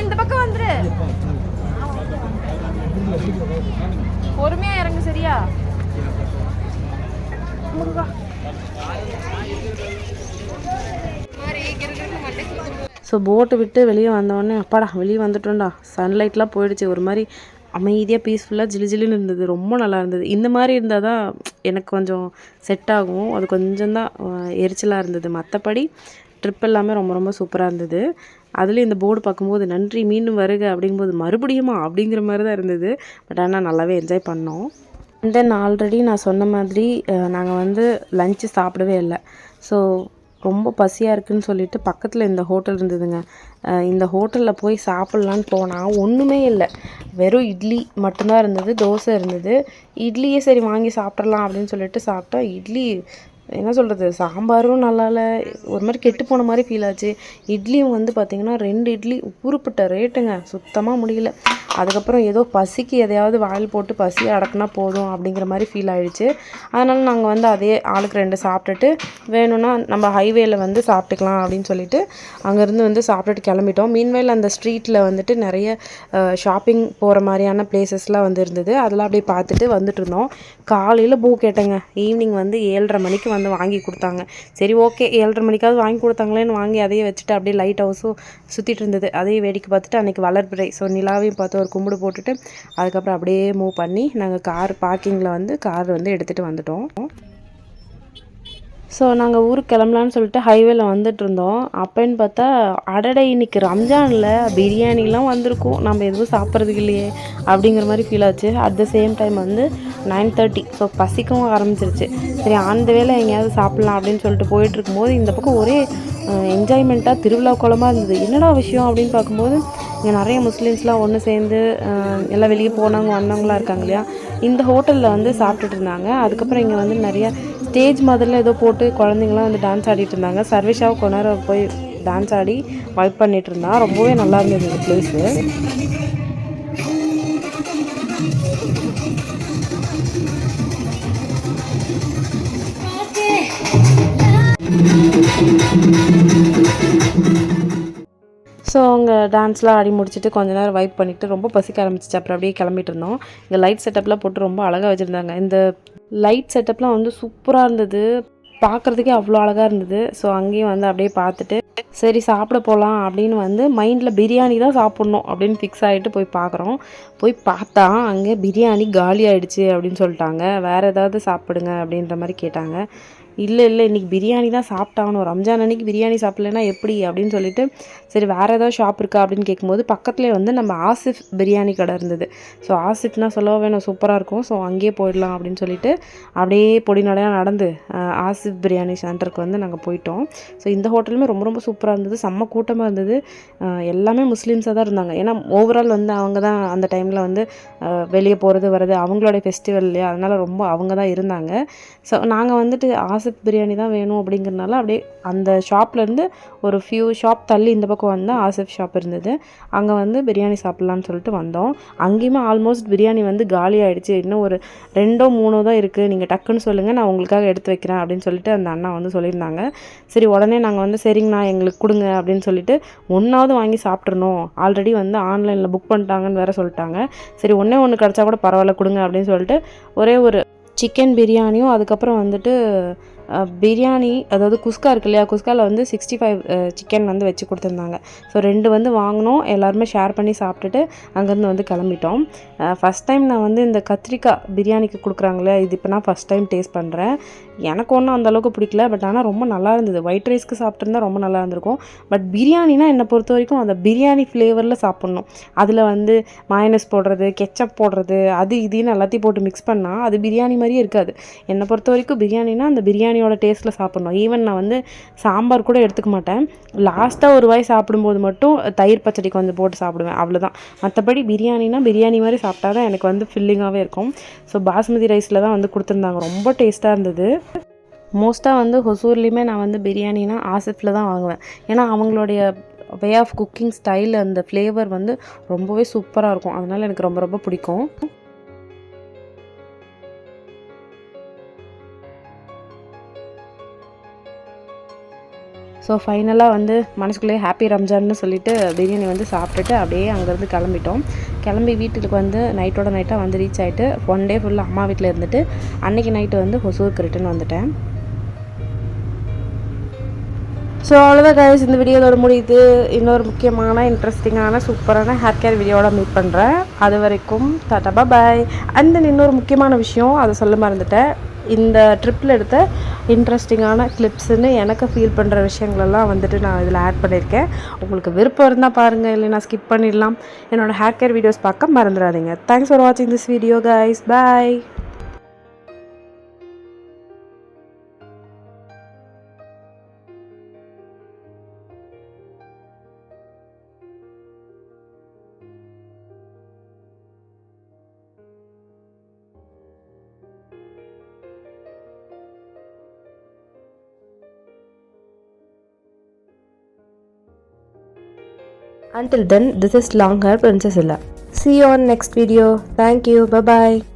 இந்த பக்கம் வந்துரு, பொறுமையா இறங்கு சரியா. ஸோ போட்டு விட்டு வெளியே வந்தோடனே அப்பாடா வெளியே வந்துட்டோம்டா, சன்லைட்லாம் போயிடுச்சு. ஒரு மாதிரி அமைதியாக பீஸ்ஃபுல்லாக ஜிலுஜிலுன்னு இருந்தது, ரொம்ப நல்லா இருந்தது. இந்த மாதிரி இருந்தால் தான் எனக்கு கொஞ்சம் செட் ஆகும். அது கொஞ்சம் தான் எரிச்சலாக இருந்தது. மற்றபடி ட்ரிப் எல்லாமே ரொம்ப ரொம்ப சூப்பராக இருந்தது. அதுலேயும் இந்த போர்டு பார்க்கும்போது நன்றி மீண்டும் வருக அப்படிங்கும்போது மறுபடியுமா அப்படிங்கிற மாதிரி தான் இருந்தது. பட் ஆனால் நல்லாவே என்ஜாய் பண்ணோம். அண்ட் தென் ஆல்ரெடி நான் சொன்ன மாதிரி நாங்கள் வந்து லஞ்சு சாப்பிடவே இல்லை. ஸோ ரொம்ப பசியாக இருக்குதுன்னு சொல்லிட்டு பக்கத்தில் இந்த ஹோட்டல் இருந்ததுங்க. இந்த ஹோட்டலில் போய் சாப்பிட்லான்னு போனால் ஒன்றுமே இல்லை, வெறும் இட்லி மட்டும்தான் இருந்தது, தோசை இருந்தது. இட்லியே சரி வாங்கி சாப்பிட்றலாம் அப்படின்னு சொல்லிட்டு சாப்பிட்டா இட்லி என்ன சொல்கிறது, சாம்பாரும் நல்லா இல்லை, ஒரு மாதிரி கெட்டு போன மாதிரி ஃபீல் ஆச்சு. இட்லியும் வந்து பார்த்திங்கன்னா 2 இட்லி ஊருப்பட்ட ரேட்டுங்க, சுத்தமாக முடியல. அதுக்கப்புறம் ஏதோ பசிக்கு எதையாவது வாயில் போட்டு பசியை அடக்குனா போதும் அப்படிங்கிற மாதிரி ஃபீல் ஆகிடுச்சு. அதனால் நாங்கள் வந்து அதே ஆளுக்கு 2 சாப்பிட்டுட்டு வேணும்னா நம்ம ஹைவேயில் வந்து சாப்பிட்டுக்கலாம் அப்படின்னு சொல்லிட்டு அங்கேருந்து வந்து சாப்பிட்டுட்டு கிளம்பிட்டோம். மீன்வேல் அந்த ஸ்ட்ரீட்டில் வந்துட்டு நிறைய ஷாப்பிங் போகிற மாதிரியான பிளேசஸ்லாம் வந்து இருந்தது. அதெல்லாம் அப்படியே பார்த்துட்டு வந்துட்டு இருந்தோம். காலையில் பூ கேட்டேங்க, ஈவினிங் வந்து 7:30 மணிக்கு வந்து வாங்கி கொடுத்தாங்க. சரி ஓகே 7:30 மணிக்காவது வாங்கி கொடுத்தாங்களேன்னு வாங்கி அதையே வச்சுட்டு அப்படியே லைட் ஹவுஸும் சுற்றிட்டு இருந்தது. அதையும் வேடிக்கை பார்த்துட்டு அன்றைக்கி வளர்பிறை ஸோ நிலாவையும் பார்த்து ஒரு கும்பிடு போட்டுட்டு அதுக்கப்புறம் அப்படியே மூவ் பண்ணி நாங்கள் கார் பார்க்கிங்கில் வந்து கார் வந்து எடுத்துகிட்டு வந்துட்டோம். ஸோ நாங்கள் ஊருக்கு கிளம்பலான்னு சொல்லிட்டு ஹைவேல வந்துட்டு இருந்தோம். அப்போன்னு பார்த்தா அடடை இன்னைக்கு ரம்ஜானில் பிரியாணிலாம் வந்திருக்கும், நம்ம எதுவும் சாப்பிட்றதுக்கு இல்லையே அப்படிங்கிற மாதிரி ஃபீல் ஆச்சு. அட் த சேம் டைம் வந்து 9:30 ஸோ பசிக்கவும் ஆரம்பிச்சிருச்சு. சரி அந்த வேளை எங்கேயாவது சாப்பிட்லாம் அப்படின்னு சொல்லிட்டு போயிட்டு இருக்கும்போது இந்த பக்கம் ஒரே என்ஜாய்மெண்ட்டாக திருவிழா கோலமாக இருந்தது. என்னடா விஷயம் அப்படின்னு பார்க்கும்போது இங்கே நிறைய முஸ்லீம்ஸ்லாம் ஒன்று சேர்ந்து எல்லாம் வெளியே போனவங்க வந்தவங்களாம் இருக்காங்க இல்லையா, இந்த ஹோட்டலில் வந்து சாப்பிட்டுட்டு இருந்தாங்க. அதுக்கப்புறம் இங்கே வந்து நிறைய ஸ்டேஜ் மாதிரிலாம் ஏதோ போட்டு குழந்தைங்களாம் வந்து டான்ஸ் ஆடிட்டு இருந்தாங்க. சர்வேஷாவை கொஞ்ச நேரம் போய் டான்ஸ் ஆடி வைப் பண்ணிட்டு இருந்தா. ரொம்பவே நல்லா இருந்தது இந்த பிளேஸு. ஸோ அவங்க டான்ஸ்லாம் ஆடி முடிச்சுட்டு கொஞ்ச நேரம் வைப் பண்ணிவிட்டு ரொம்ப பசிக்க ஆரம்பிச்சிச்சு. அப்புறம் அப்படியே கிளம்பிட்டு இருந்தோம். இங்கே லைட் செட்டப்லாம் போட்டு ரொம்ப அழகாக வச்சுருந்தாங்க. இந்த லைட் செட்டப்லாம் வந்து சூப்பராக இருந்தது, பார்க்குறதுக்கே அவ்வளோ அழகாக இருந்தது. ஸோ அங்கேயும் வந்து அப்படியே பார்த்துட்டு சரி சாப்பிட போகலாம் அப்படின்னு வந்து மைண்டில் பிரியாணி தான் சாப்பிட்ணும் அப்படின்னு ஃபிக்ஸ் ஆகிட்டு போய் பார்க்குறோம். போய் பார்த்தா அங்கே பிரியாணி காலி ஆகிடுச்சு அப்படின்னு சொல்லிட்டாங்க. வேறு ஏதாவது சாப்பிடுங்க அப்படின்ற மாதிரி கேட்டாங்க. இல்லை இன்றைக்கி பிரியாணி தான் சாப்பிட்டாகணும், ரம்ஜான் அன்றைக்கி பிரியாணி சாப்பிட்லன்னா எப்படி அப்படின்னு சொல்லிட்டு சரி வேறு ஏதாவது ஷாப் இருக்கா அப்படின்னு கேட்கும்போது பக்கத்துலேயே வந்து நம்ம ஆசிஃப் பிரியாணி கடை இருந்தது. ஸோ ஆசிஃப்னா சொல்லவா வேணும், சூப்பராக இருக்கும். ஸோ அங்கேயே போயிடலாம் அப்படின்னு சொல்லிட்டு அப்படியே பொடி நடையாக நடந்து ஆசிஃப் பிரியாணி சென்டருக்கு வந்து நாங்கள் போயிட்டோம். ஸோ இந்த ஹோட்டலுமே ரொம்ப ரொம்ப சூப்பராக இருந்தது, செம்ம கூட்டமாக இருந்தது. எல்லாமே முஸ்லீம்ஸாக தான் இருந்தாங்க. ஏன்னா ஓவரால் வந்து அவங்க தான் அந்த டைமில் வந்து வெளியே போகிறது வர்றது அவங்களோட ஃபெஸ்டிவல் இல்லையா, அதனால் ரொம்ப அவங்க தான் இருந்தாங்க. ஸோ நாங்கள் வந்துட்டு ஆசிஃப் பிரியாணி தான் வேணும் அப்படிங்கிறனால அப்படியே அந்த ஷாப்லேருந்து ஒரு ஃபியூ ஷாப் தள்ளி இந்த பக்கம் வந்தால் ஆசிஃப் ஷாப் இருந்தது. அங்கே வந்து பிரியாணி சாப்பிட்லான்னு சொல்லிட்டு வந்தோம். அங்கேயுமே ஆல்மோஸ்ட் பிரியாணி வந்து காலி ஆகிடுச்சு. இன்னும் ஒரு 2ஓ 3ஓ தான் இருக்குது, நீங்கள் டக்குன்னு சொல்லுங்கள், நான் உங்களுக்காக எடுத்து வைக்கிறேன் அப்படின்னு சொல்லிட்டு அந்த அண்ணா வந்து சொல்லியிருந்தாங்க. சரி உடனே நாங்கள் வந்து சரிங்கண்ணா எங்களுக்கு கொடுங்க அப்படின்னு சொல்லிட்டு 1ஆவது வாங்கி சாப்பிட்றணும், ஆல்ரெடி வந்து ஆன்லைனில் புக் பண்ணிட்டாங்கன்னு வேறு சொல்லிட்டாங்க. சரி ஒன்றே ஒன்று கிடச்சா கூட பரவாயில்ல கொடுங்க அப்படின்னு சொல்லிட்டு ஒரே ஒரு சிக்கன் பிரியாணியும் அதுக்கப்புறம் வந்துட்டு பிரியாணி, அதாவது குஸ்கா இருக்கு இல்லையா, குஸ்காவில் வந்து 65 சிக்கன் வந்து வச்சு கொடுத்துருந்தாங்க. ஸோ 2 வந்து வாங்கினோம், எல்லாருமே ஷேர் பண்ணி சாப்பிட்டுட்டு அங்கேருந்து வந்து கிளம்பிட்டோம். ஃபஸ்ட் டைம் நான் வந்து இந்த கத்திரிக்காய் பிரியாணிக்கு கொடுக்குறாங்களே, இது இப்போ நான் ஃபஸ்ட் டைம் டேஸ்ட் பண்ணுறேன். எனக்கு ஒன்றும் அந்தளவுக்கு பிடிக்கல, பட் ஆனால் ரொம்ப நல்லா இருந்தது. ஒயிட் ரைஸ்க்கு சாப்பிட்ருந்தா ரொம்ப நல்லா இருந்திருக்கும். பட் பிரியாணினா என்னை பொறுத்த வரைக்கும் அந்த பிரியாணி ஃப்ளேவரில் சாப்பிட்ணும். அதில் வந்து மயனஸ் போடுறது, கெச்சப் போடுறது, அது இதுன்னு எல்லாத்தையும் போட்டு மிக்ஸ் பண்ணால் அது பிரியாணி மாதிரியே இருக்காது. என்னை பொறுத்த வரைக்கும் பிரியாணினா அந்த பிரியாணியோட டேஸ்ட்டில் சாப்பிட்ணும். ஈவன் நான் வந்து சாம்பார் கூட எடுத்துக்க மாட்டேன். லாஸ்ட்டாக ஒரு வாய் சாப்பிடும்போது மட்டும் தயிர் பச்சடி கொஞ்சம் போட்டு சாப்பிடுவேன், அவ்வளோதான். மற்றபடி பிரியாணினா பிரியாணி மாதிரி சாப்பிட்டா தான் எனக்கு வந்து ஃபில்லிங்காகவே இருக்கும். ஸோ பாஸ்மதி ரைஸில் தான் வந்து கொடுத்துருந்தாங்க, ரொம்ப டேஸ்ட்டாக இருந்தது. மோஸ்ட்டாக வந்து ஹொசூர்லேயுமே நான் வந்து பிரியாணினா ஆசிஃபில் தான் வாங்குவேன். ஏன்னா அவங்களுடைய வே ஆஃப் குக்கிங் ஸ்டைல், அந்த ஃப்ளேவர் வந்து ரொம்பவே சூப்பராக இருக்கும். அதனால் எனக்கு ரொம்ப ரொம்ப பிடிக்கும். ஸோ ஃபைனலாக வந்து மனசுக்குள்ளேயே ஹாப்பி ரம்ஜான்னு சொல்லிவிட்டு பிரியாணி வந்து சாப்பிட்டுட்டு அப்படியே அங்கேருந்து கிளம்பிட்டோம். கிளம்பி வீட்டுக்கு வந்து நைட்டோட நைட்டாக வந்து ரீச் ஆகிட்டு 1 டே ஃபுல்லாக அம்மா வீட்டில் இருந்துட்டு அன்றைக்கி நைட்டு வந்து ஹொசூருக்கு ரிட்டன் வந்துட்டேன். ஸோ அவ்வளோதான் கைஸ், இந்த வீடியோவோட முடியுது. இன்னொரு முக்கியமான இன்ட்ரெஸ்டிங்கான சூப்பரான ஹேர் கேர் வீடியோவோட மீட் பண்ணுறேன். அது வரைக்கும் டாடா பாய். அண்ட் தென் இன்னொரு முக்கியமான விஷயம், அதை சொல்ல மறந்துட்டேன். இந்த ட்ரிப்பில் எடுத்த இன்ட்ரெஸ்டிங்கான கிளிப்ஸுன்னு எனக்கு ஃபீல் பண்ணுற விஷயங்களெல்லாம் வந்துட்டு நான் இதில் ஆட் பண்ணியிருக்கேன். உங்களுக்கு விருப்பம் இருந்தால் பாருங்கள், இல்லைனா ஸ்கிப் பண்ணிடலாம். என்னோடய ஹேர் கேர் வீடியோஸ் பார்க்க மறந்துடாதீங்க. தேங்க்ஸ் ஃபார் வாட்சிங் this video guys. Bye. Until then, this is Long Hair Princess Ella. See you on next video. Thank you. Bye bye.